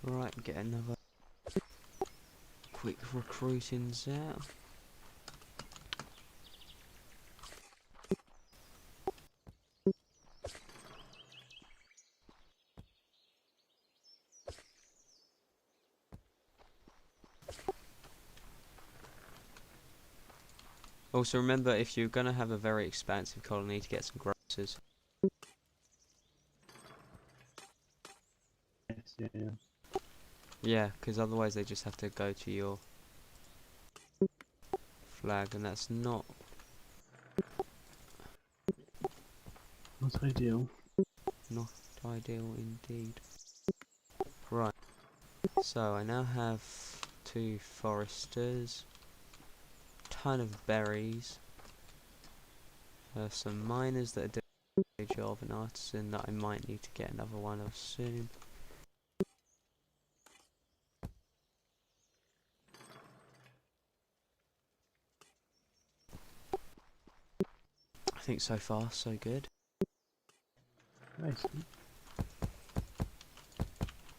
A: Right, get another quick recruiting set. Also remember, if you're going to have a very expansive colony, to get some grocers.
B: Yes, yeah, yeah.
A: Yeah, because otherwise they just have to go to your flag, and that's not
B: Not ideal.
A: not ideal indeed. Right, so I now have 2 foresters, ton of berries, some miners that are doing a good job, an artisan that I might need to get another one of soon. I think so far so good.
B: Nice.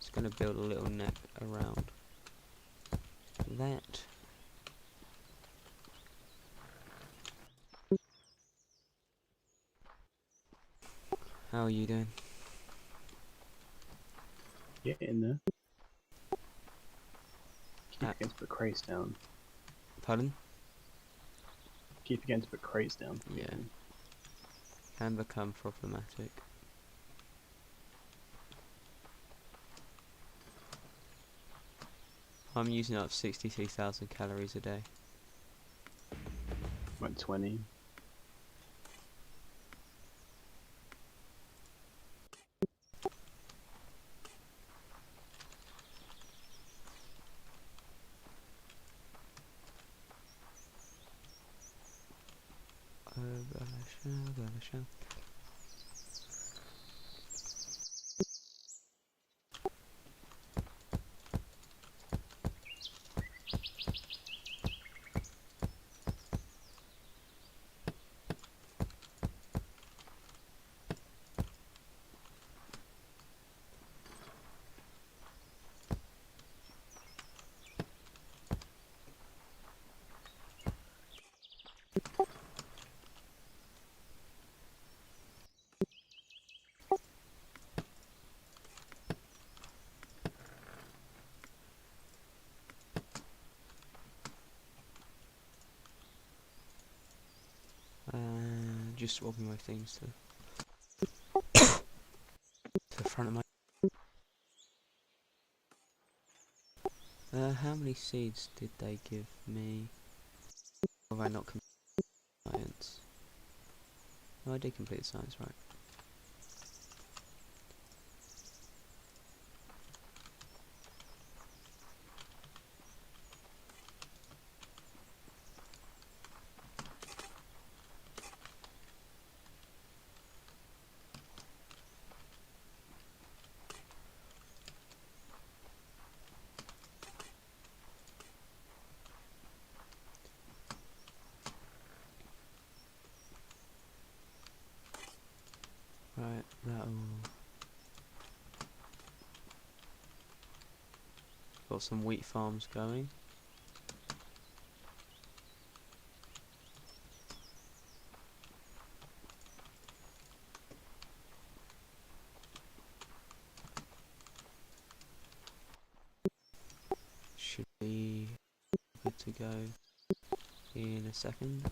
A: Just going to build a little neck around that. How are you doing?
B: Get in there. Keep
A: Uh,
B: forgetting to put crates down.
A: Pardon?
B: Keep forgetting to put crates down.
A: Yeah, can become problematic. I'm using up 63,000 calories a day.
B: Went 20.
A: Just swapping my things to the front of my. How many seeds did they give me? Or have I not completed science? No, I did complete science, right? That'll... Got some wheat farms going. Should be good to go in a second.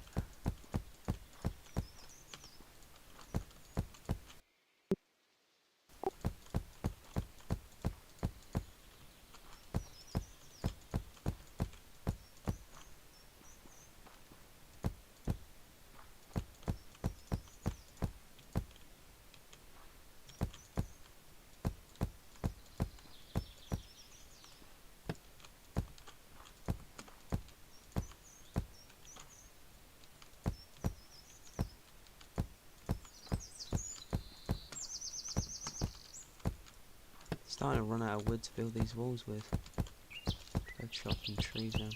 A: Starting to run out of wood to build these walls with. Go chop some trees down.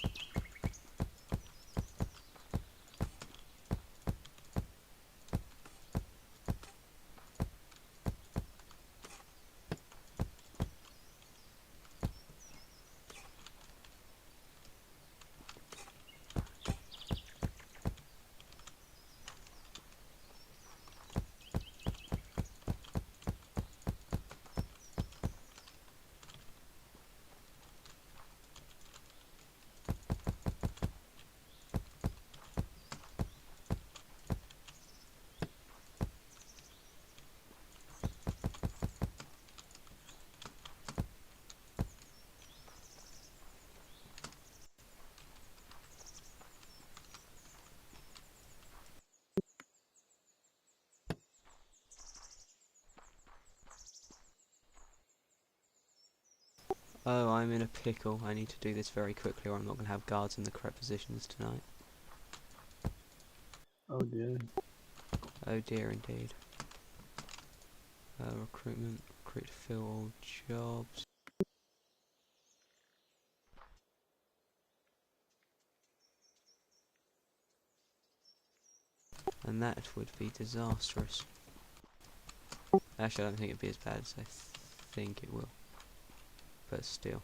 A: Oh, I'm in a pickle. I need to do this very quickly or I'm not going to have guards in the correct positions tonight.
B: Oh dear.
A: Oh dear indeed. Recruitment, recruit to fill all jobs. And that would be disastrous. Actually, I don't think it'd be as bad as I think it will. But still.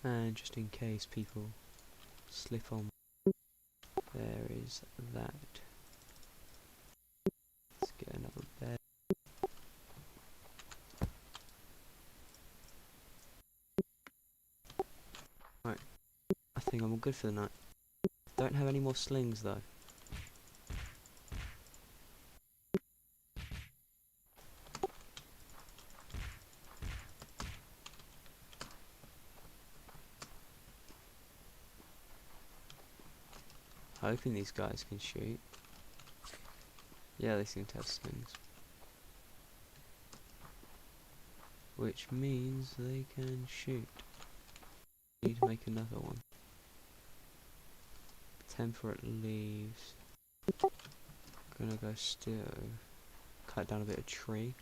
A: And just in case people slip on, there is that. Let's get another bed. Right, I think I'm all good for the night. Don't have any more slings though. Hoping these guys can shoot. Yeah, they seem to have slings. Which means they can shoot. Need to make another one. Temperate leaves. Gonna go still. Cut down a bit of tree.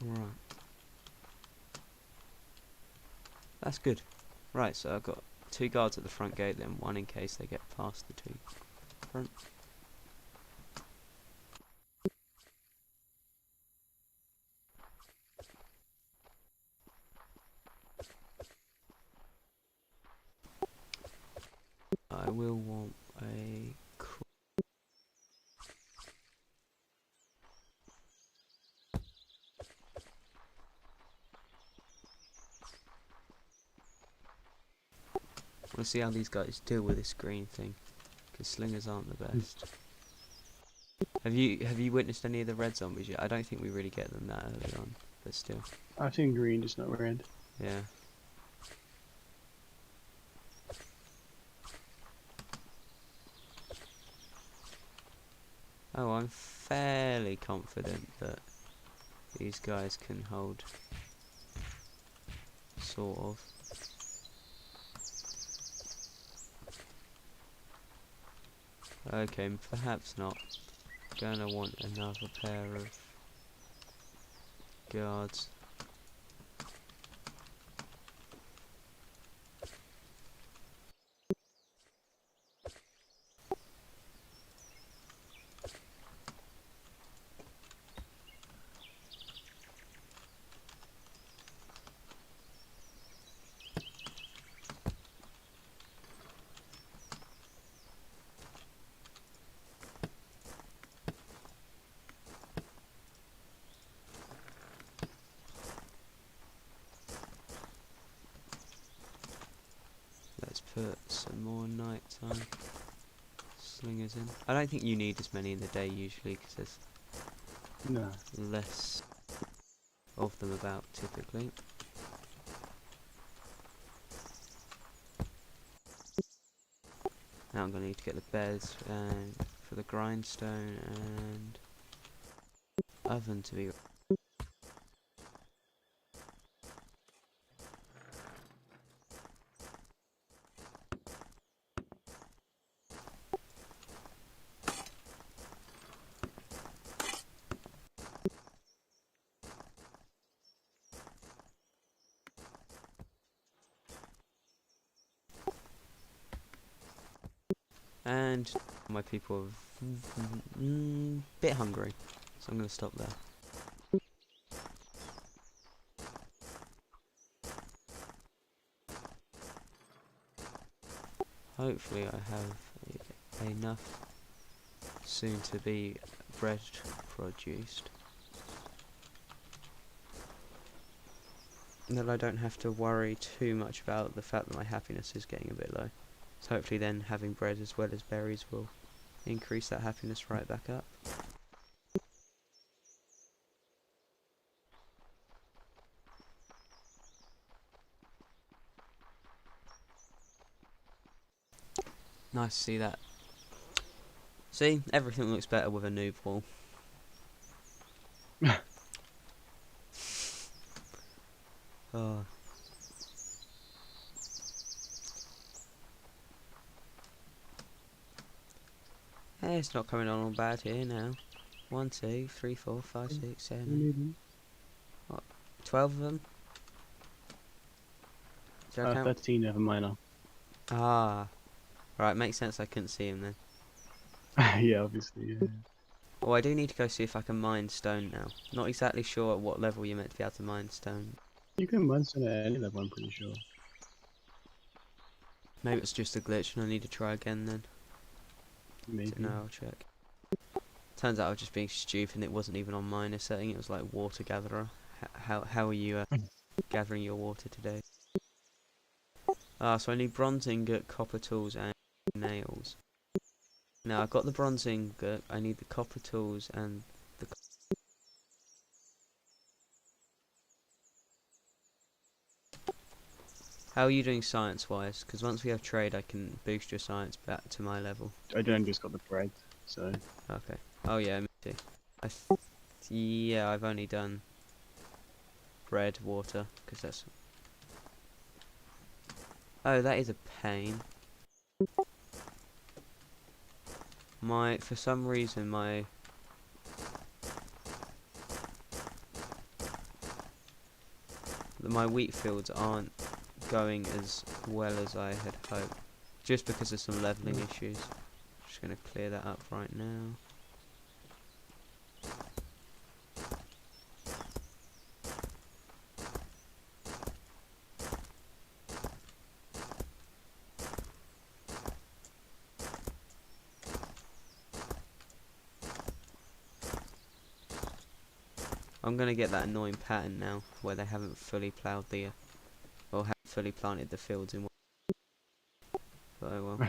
A: Right. That's good. Right, so I've got 2 guards at the front gate, then 1 in case they get past the 2 front. I will want a... We'll see how these guys deal with this green thing, because slingers aren't the best. Have you witnessed any of the red zombies yet? I don't think we really get them that early on, but still.
B: I've seen green, just not red.
A: Yeah. Oh, I'm fairly confident that these guys can hold. Sort of. Okay, perhaps not. Gonna want another pair of guards. Let's put some more nighttime slingers in. I don't think you need as many in the day usually, because there's
B: No.
A: less of them about typically. Now I'm going to need to get the beds and for the grindstone and oven to be. And my people are bit hungry, so I'm going to stop there. Hopefully I have enough soon to be bread produced that I don't have to worry too much about the fact that my happiness is getting a bit low. So hopefully then having bread as well as berries will increase that happiness right back up. Nice to see that. See, everything looks better with a noob wall. Oh. Hey, it's not coming on all bad here now. 1, 2, 3, 4, 5, 6, 7, 8. 12 of them? Did I count?
B: 13 of them are.
A: Ah. Right, makes sense I couldn't see him then.
B: Yeah, obviously, yeah.
A: Oh, I do need to go see if I can mine stone now. Not exactly sure at what level you're meant to be able to mine stone.
B: You can mine stone at any level, I'm pretty sure.
A: Maybe it's just a glitch and I need to try again then.
B: Maybe.
A: So now I'll check. Turns out I was just being stupid and it wasn't even on miner setting, it was like water gatherer. How are you gathering your water today? So I need bronze ingot, copper tools and nails. Now I've got the bronze ingot, I need the copper tools and the... How are you doing science-wise? Because once we have trade, I can boost your science back to my level.
B: I don't just got the bread, so...
A: Okay. Oh yeah, me too. Yeah, I've only done bread, water, because that's... Oh, that is a pain. For some reason, my wheat fields aren't going as well as I had hoped, just because of some leveling issues. Just gonna clear that up right now. I'm gonna get that annoying pattern now where they haven't fully ploughed the or haven't fully planted the fields in one. But oh well.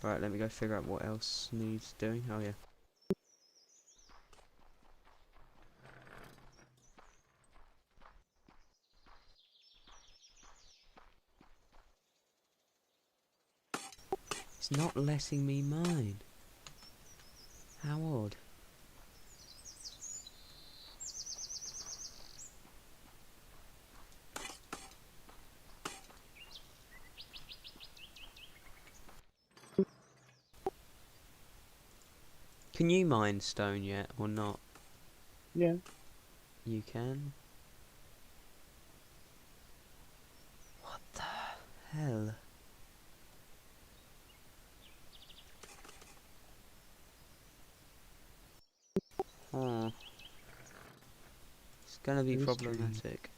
A: Right, let me go figure out what else needs doing. Oh yeah. It's not letting me mine. How odd. Can you mine stone yet or not?
B: Yeah.
A: You can? What the hell? Oh, it's gonna be
B: Very strange.
A: problematic.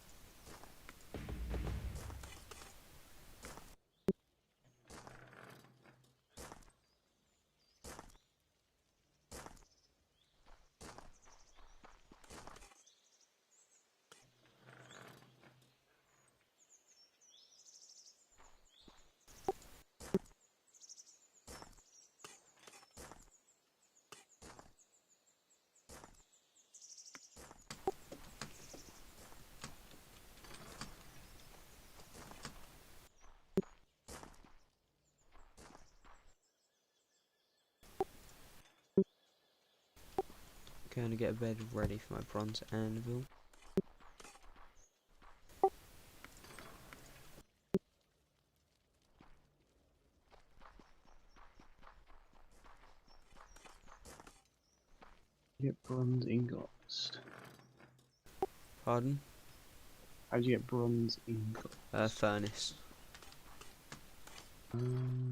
A: Going to get a bed ready for my bronze anvil.
B: You get bronze ingots.
A: Pardon?
B: How do you get bronze ingots?
A: Furnace.
B: Um,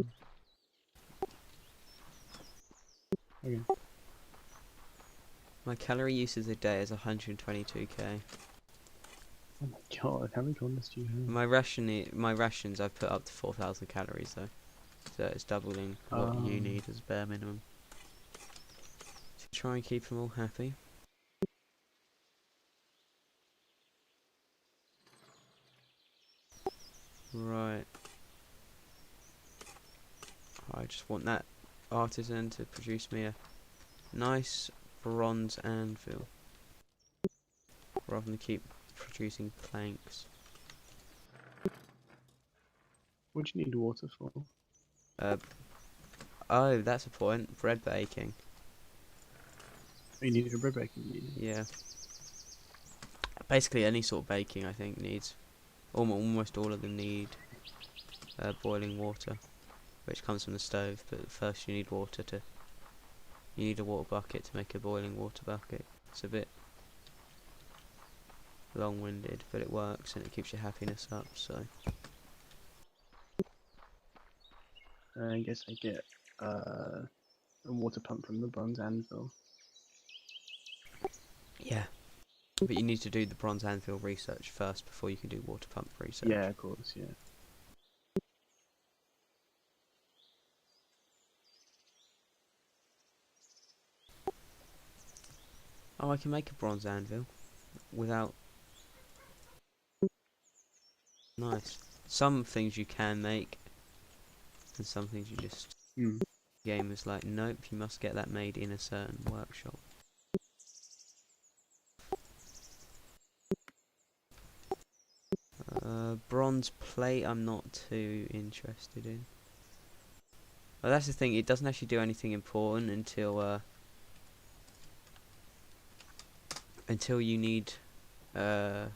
B: okay.
A: My calorie usage a day is 122k.
B: Oh my god, how many colonists do you have?
A: My rations I've put up to 4,000 calories though, so it's doubling what you
B: Um,
A: need as bare minimum. To try and keep them all happy. Right. I just want that artisan to produce me a nice bronze anvil, rather than keep producing planks.
B: what do you need water for?
A: Uh, oh, that's a point. Bread baking.
B: Oh, you need a bread baking unit.
A: Yeah. Basically, any sort of baking, I think, needs. Almost all of them need boiling water, which comes from the stove. But first, you need water to. You need a water bucket to make a boiling water bucket. It's a bit long-winded, but it works and it keeps your happiness up. So.
B: I guess I get a water pump from the bronze anvil.
A: Yeah. But you need to do the bronze anvil research first before you can do water pump research.
B: Yeah, of course, yeah.
A: Oh, I can make a bronze anvil without. Nice. Some things you can make, and some things you just.
B: Hmm.
A: Game is like, nope, you must get that made in a certain workshop. Bronze plate, I'm not too interested in. Well, that's the thing. It doesn't actually do anything important until you need. Oh,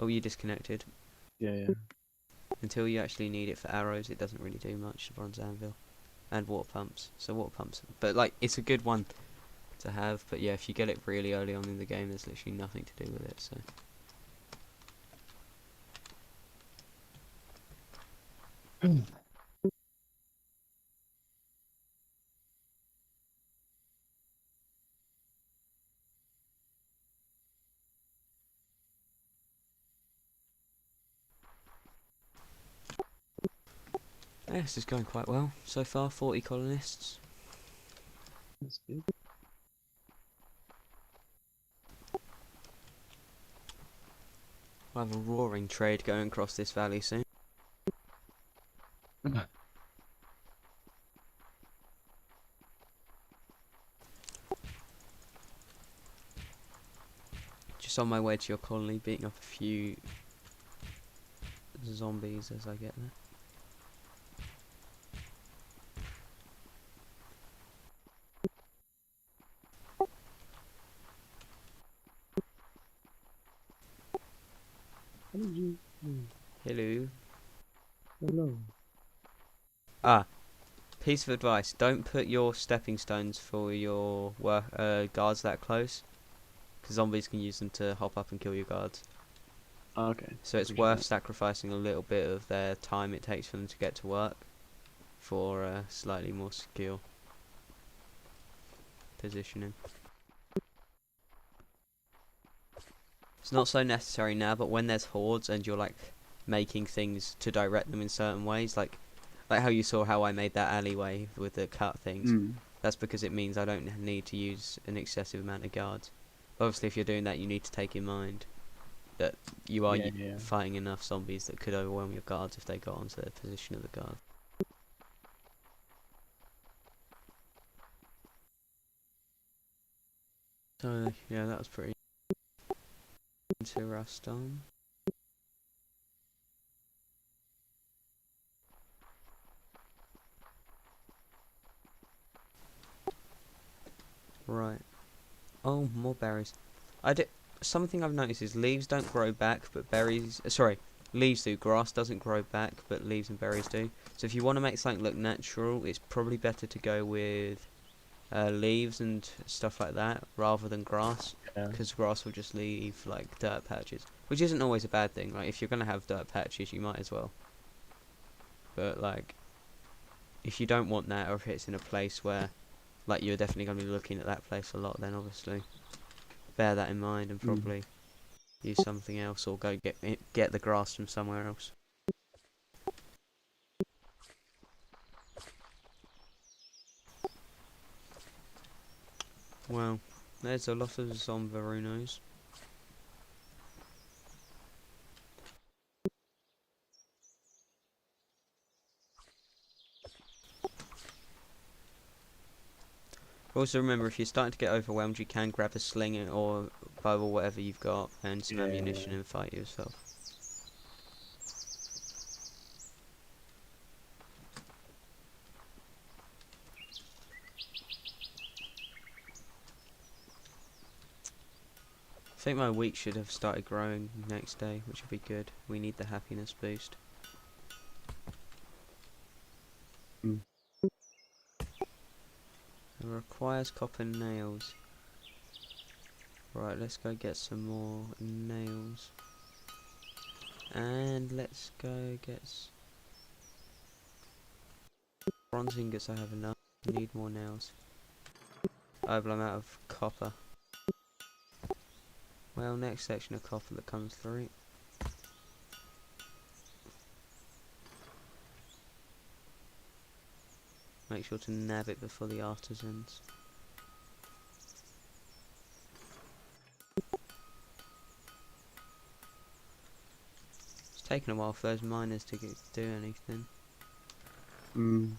A: you disconnected.
B: Yeah, yeah.
A: Until you actually need it for arrows, it doesn't really do much. The bronze anvil and water pumps. So water pumps, but like it's a good one to have. But yeah, if you get it really early on in the game, there's literally nothing to do with it. So. Yeah, this is going quite well so far. 40 colonists.
B: That's good.
A: We'll have a roaring trade going across this valley soon. Just on my way to your colony, beating up a few zombies as I get there.
B: How did you?
A: Hello.
B: Hello.
A: Ah, piece of advice: don't put your stepping stones for your guards that close, because zombies can use them to hop up and kill your guards.
B: Oh, okay.
A: So it's
B: Appreciate
A: worth
B: that.
A: sacrificing a little bit of their time it takes for them to get to work for slightly more secure positioning. It's not so necessary now, but when there's hordes and you're like making things to direct them in certain ways, like how you saw how I made that alleyway with the cut things, that's because it means I don't need to use an excessive amount of guards. Obviously, if you're doing that, you need to take in mind that you are
B: Yeah, yeah.
A: fighting enough zombies that could overwhelm your guards if they got onto the position of the guard. So yeah, that was pretty interesting. Right. Oh, more berries. I did. Something I've noticed is leaves don't grow back, but berries. Sorry, leaves do. Grass doesn't grow back, but leaves and berries do. So if you want to make something look natural, it's probably better to go with leaves and stuff like that rather than grass,
B: Yeah.
A: because grass will just leave like dirt patches, which isn't always a bad thing. Like if you're gonna have dirt patches, you might as well. But like, if you don't want that, or if it's in a place where like you're definitely gonna be looking at that place a lot, then obviously bear that in mind and probably use something else or go get the grass from somewhere else. Well, there's a lot of zombarunos. Also remember, if you're starting to get overwhelmed, you can grab a sling or bow or whatever you've got and some
B: Yeah,
A: ammunition
B: yeah.
A: and fight yourself. I think my wheat should have started growing next day, which would be good. We need the happiness boost.
B: Mm.
A: It requires copper nails. Right, let's go get some more nails. And let's go get bronze ingots. I have enough. Need more nails. Oh, but I'm out of copper. Well, next section of copper that comes through. Make sure to nab it before the artisans. It's taken a while for those miners to do anything.
B: Mm.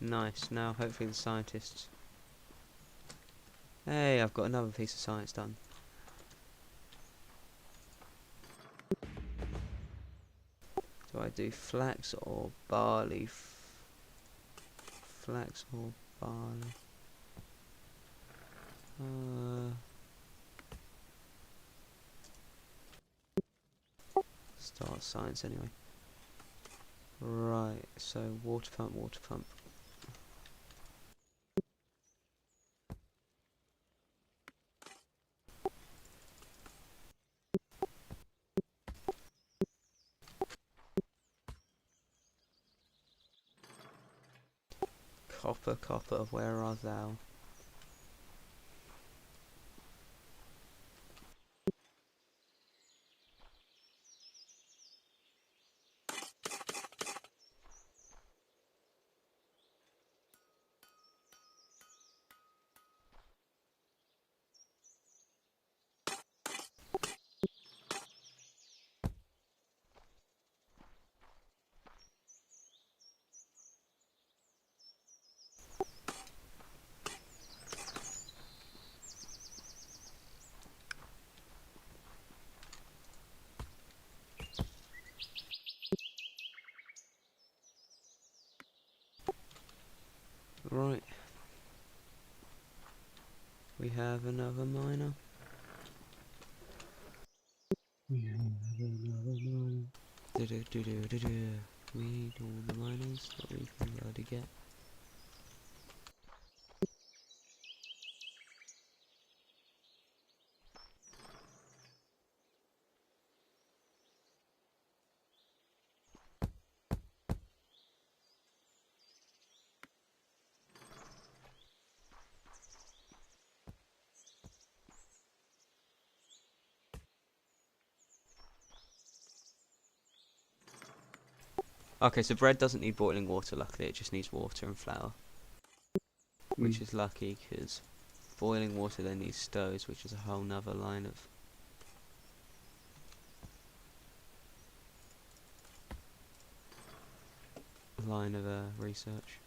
A: Nice. Now, hopefully the scientists... Hey, I've got another piece of science done. Do I do flax or barley? Flax or barley? Start science anyway. Right, so water pump, water pump. Copper, copper, where art thou? Right. We have another miner.
B: We have another miner.
A: We need all the miners that we can bloody get. Okay, so bread doesn't need boiling water, luckily. It just needs water and flour. Which is lucky, because boiling water then needs stoves, which is a whole nother line of research.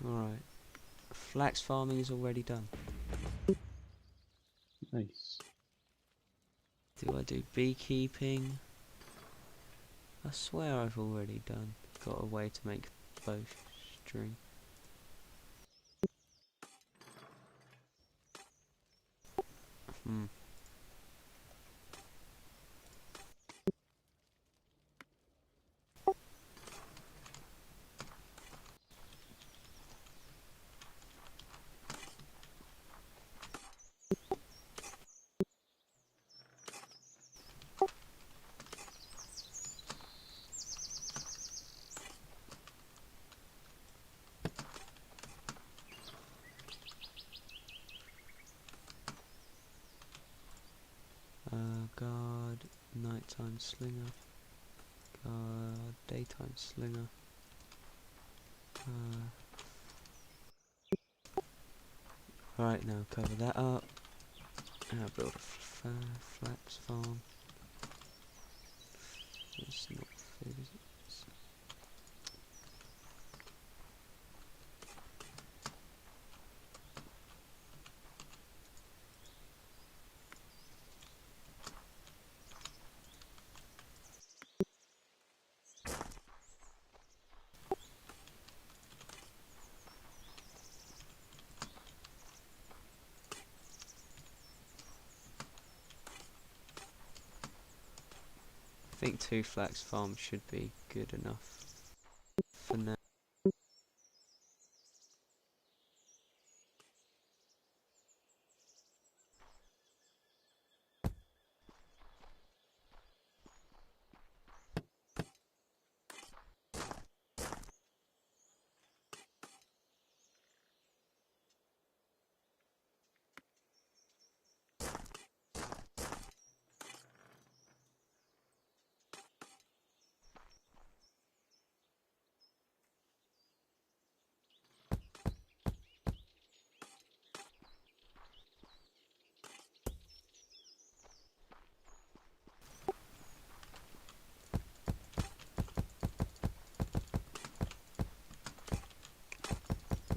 A: Alright. Flax farming is already done.
B: Nice.
A: Do I do beekeeping? I swear I've already got a way to make bowstring. Hmm. Guard, nighttime slinger. Guard, daytime slinger. Right, now cover that up. Now build a flax farm. It's not food, is it? I think 2 flax farms should be good enough for now.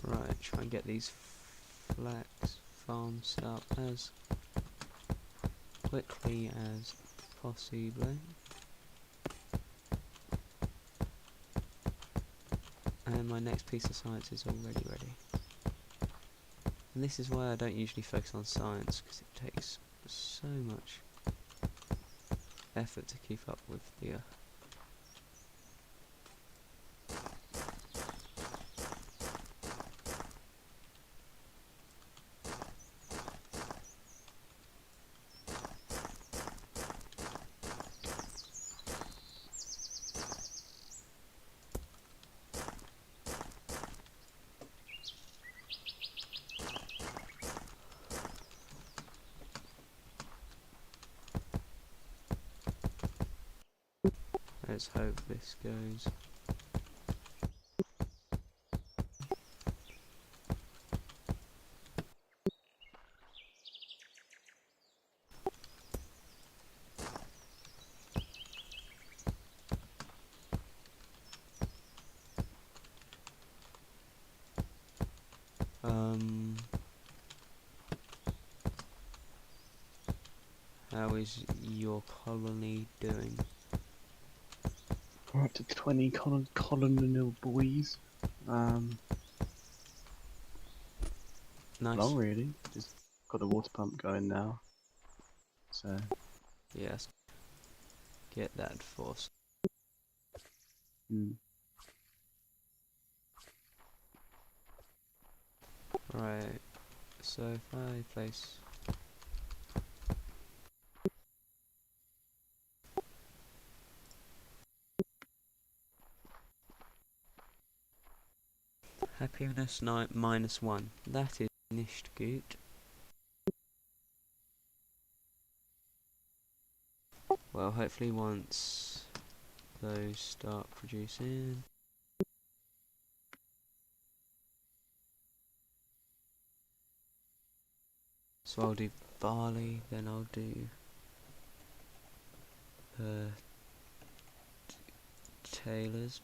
A: Right, try and get these flax farms set up as quickly as possible. And my next piece of science is already ready. And this is why I don't usually focus on science, because it takes so much effort to keep up with the Let's hope this goes. How is your colony doing?
B: We're up to 20 colonial boys.
A: Nice.
B: Long really. Just got the water pump going now. So
A: Yes. Get that force.
B: hmm.
A: Right. So if I place happiness night -1. That is nicht gut. Well, hopefully once those start producing. So I'll do barley, then I'll do tailors.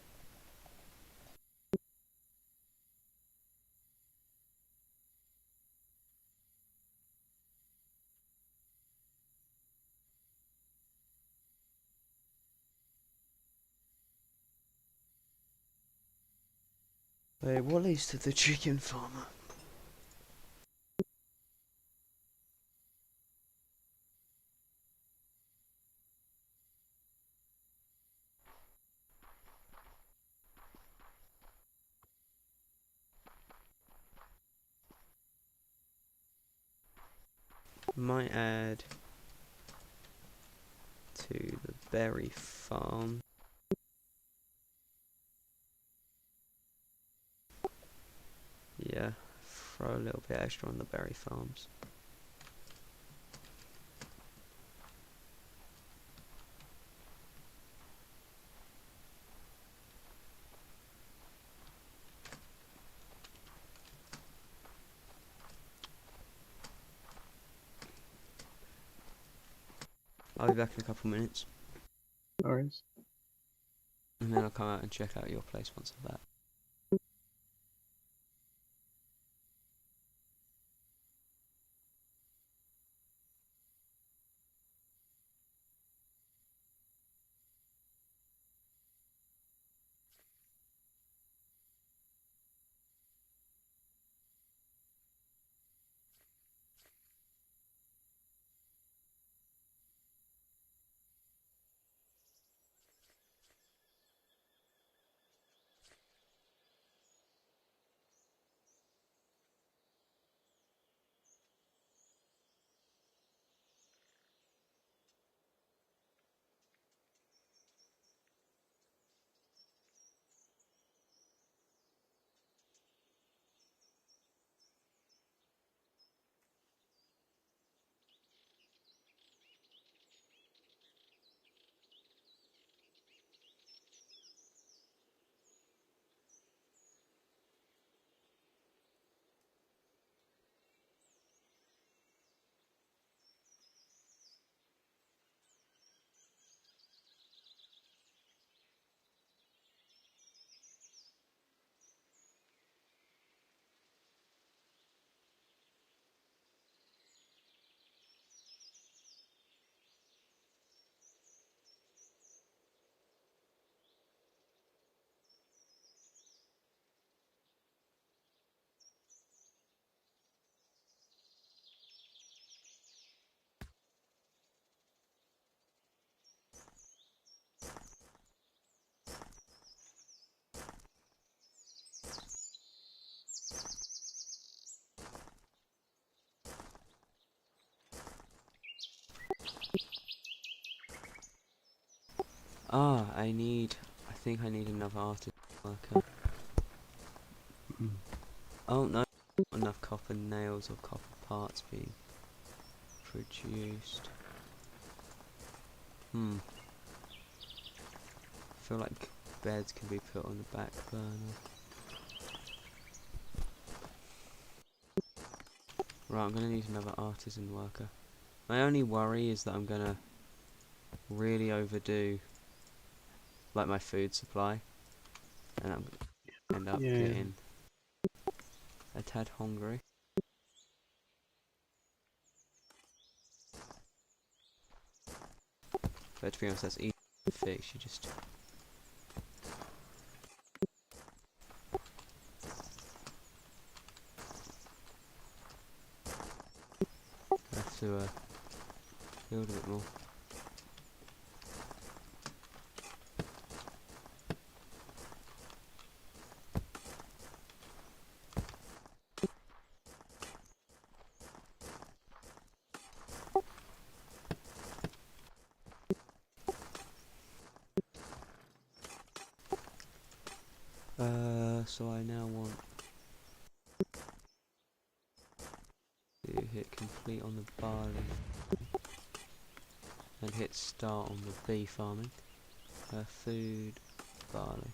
A: Wait, what leads to the chicken farmer? Might add to the berry farm. Yeah, throw a little bit extra on the berry farms. I'll be back in a couple of minutes,
B: No worries.
A: and then I'll come out and check out your place once I'm back. I think I need another artist worker. Oh no, not enough copper nails or copper parts being produced. feel like beds can be put on the back burner. Right, I'm gonna need another artisan worker. My only worry is that I'm gonna really overdo like my food supply, and I'm gonna end up
B: Yeah.
A: getting a tad hungry. But to be honest, that's easy to fix. You just have to build a bit more. So I now want to hit complete on the barley and hit start on the bee farming. Food, barley.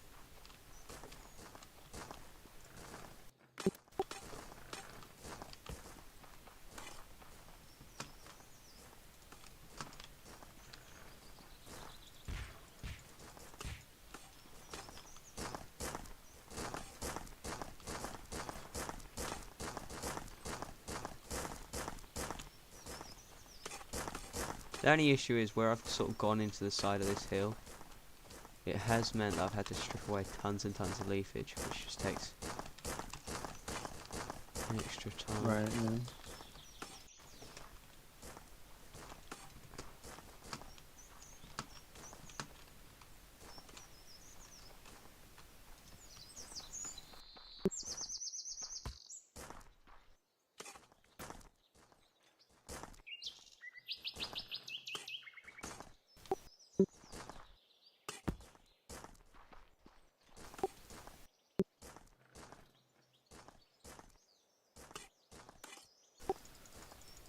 A: The only issue is where I've sort of gone into the side of this hill, it has meant that I've had to strip away tons and tons of leafage, which just takes an extra time.
B: Right. Yeah.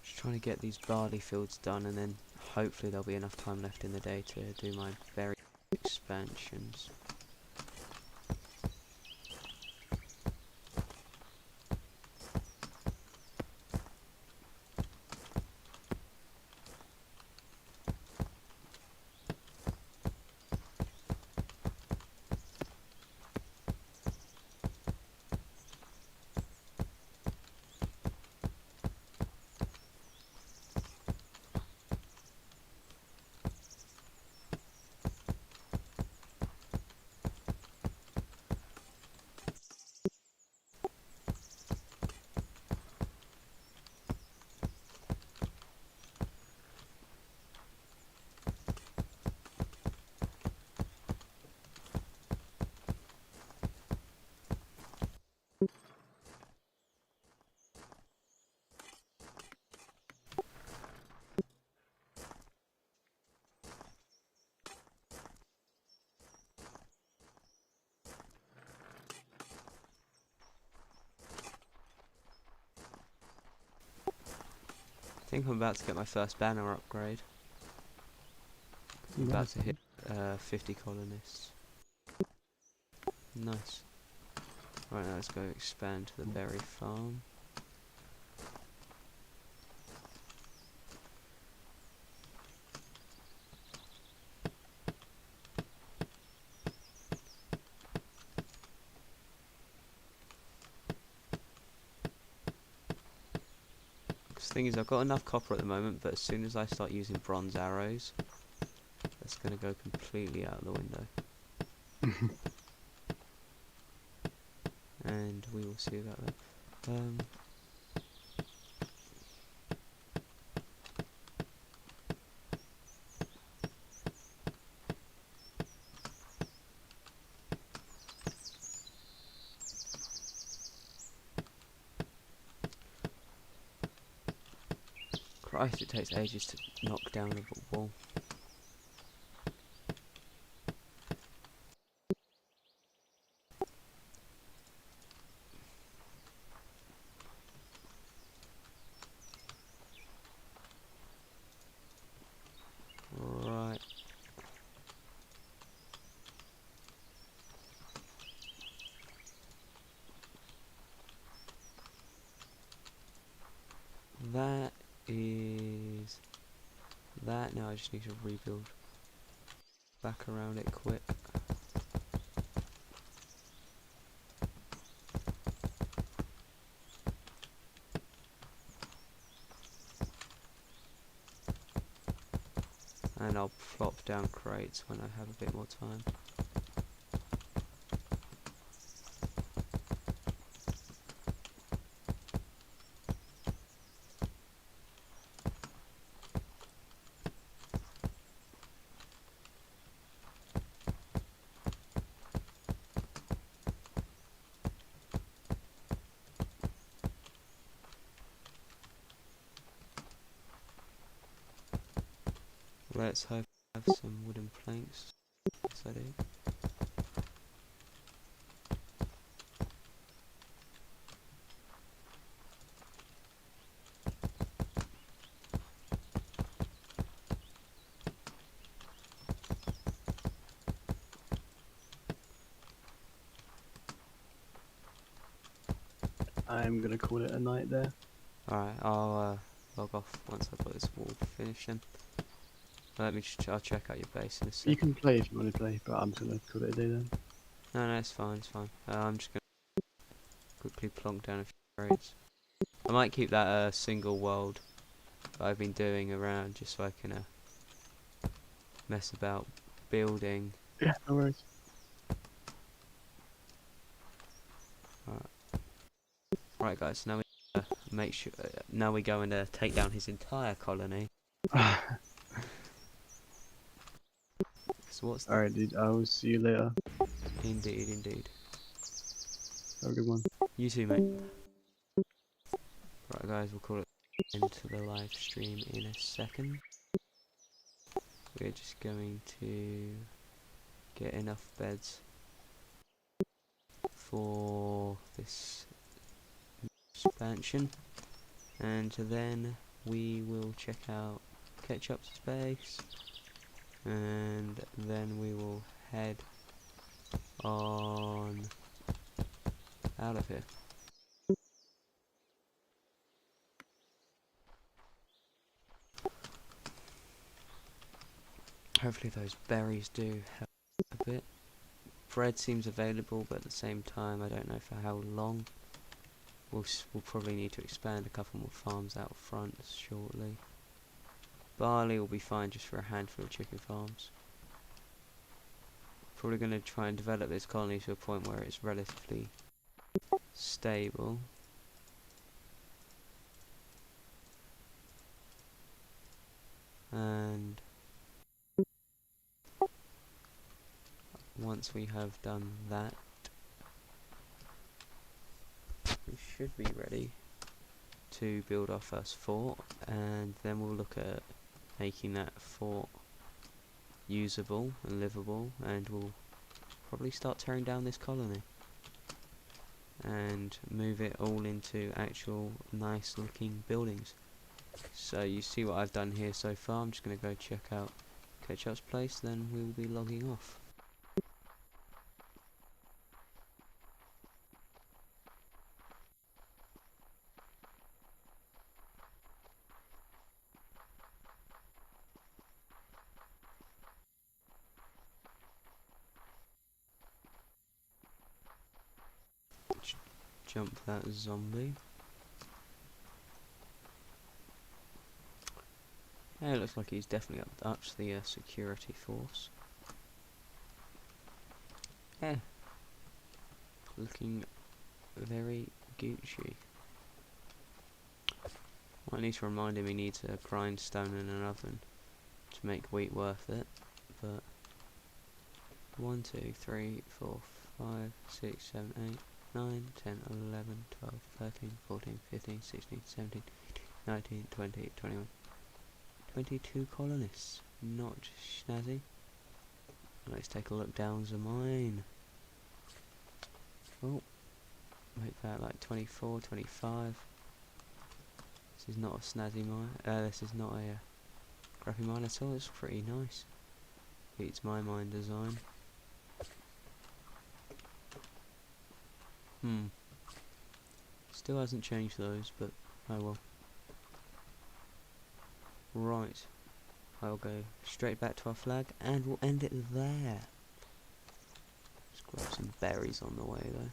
A: Just trying to get these barley fields done, and then hopefully there'll be enough time left in the day to do my berry expansions. I think I'm about to get my first banner upgrade. I'm about
B: Nice.
A: to hit 50 colonists. Nice. Right, now let's go expand to the berry farm. The thing is, I've got enough copper at the moment, but as soon as I start using bronze arrows, that's going to go completely out of the window. And we will see about that. Christ, it takes ages to knock down a wall. Right. that. Now I just need to rebuild back around it quick. And I'll plop down crates when I have a bit more time. Let's hope I have some wooden planks. Yes, I do.
B: I'm gonna call it a night there.
A: Alright, I'll log off once I've got this wall finished then. Let me I'll check out your base in a
B: You
A: sec.
B: can play if you want to play, but I'm just gonna call it a day then.
A: No, it's fine, it's fine. I'm just gonna quickly plonk down a few crates. I might keep that single world that I've been doing around just so I can mess about building.
B: Yeah, no worries.
A: Right guys, now we make sure now we go and take down his entire colony. So what's the
B: Alright, dude. I will see you later.
A: indeed, indeed.
B: Have a good one.
A: You too, mate. Right guys, we'll call it into the live stream in a second. We're just going to get enough beds for this expansion, and then we will check out Ketchup's base, and then we will head on out of here. Hopefully those berries do help a bit. Bread seems available, but at the same time I don't know for how long. We'll probably need to expand a couple more farms out front shortly. Barley will be fine just for a handful of chicken farms. Probably going to try and develop this colony to a point where it's relatively stable. And once we have done that, we should be ready to build our first fort, and then we'll look at making that fort usable and livable, and we'll probably start tearing down this colony and move it all into actual nice looking buildings. So you see what I've done here so far. I'm just going to go check out Ketchup's place, then we will be logging off. Jump that zombie. Yeah, it looks like he's definitely up to the security force. Yeah, looking very Gucci. Well, I need to remind him he needs a grindstone and an oven to make wheat worth it. But 1, 2, 3, 4, 5, 6, 7, 8, 9, 10, 11, 12, 13, 14, 15, 16, 17, 19, 20, 21. 22 colonists. Not snazzy. Let's take a look down the mine. Oh, make that like 24, 25. This is not a snazzy mine. This is not a crappy mine at all. It's pretty nice. Beats my mine design. Still hasn't changed those, but oh well. Right. I'll go straight back to our flag, and we'll end it there. Just grab some berries on the way though.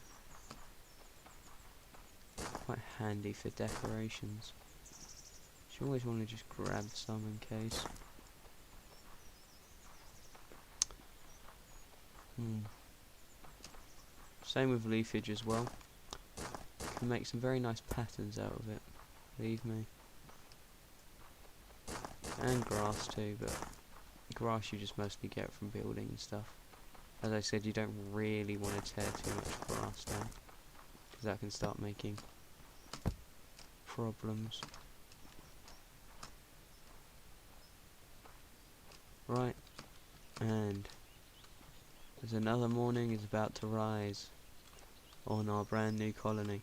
A: Quite handy for decorations. You always want to just grab some in case. Same with leafage as well. Can make some very nice patterns out of it, believe me. And grass too, but grass you just mostly get from building and stuff. As I said, you don't really want to tear too much grass down, because that can start making problems. Right, and as another morning is about to rise on our brand new colony.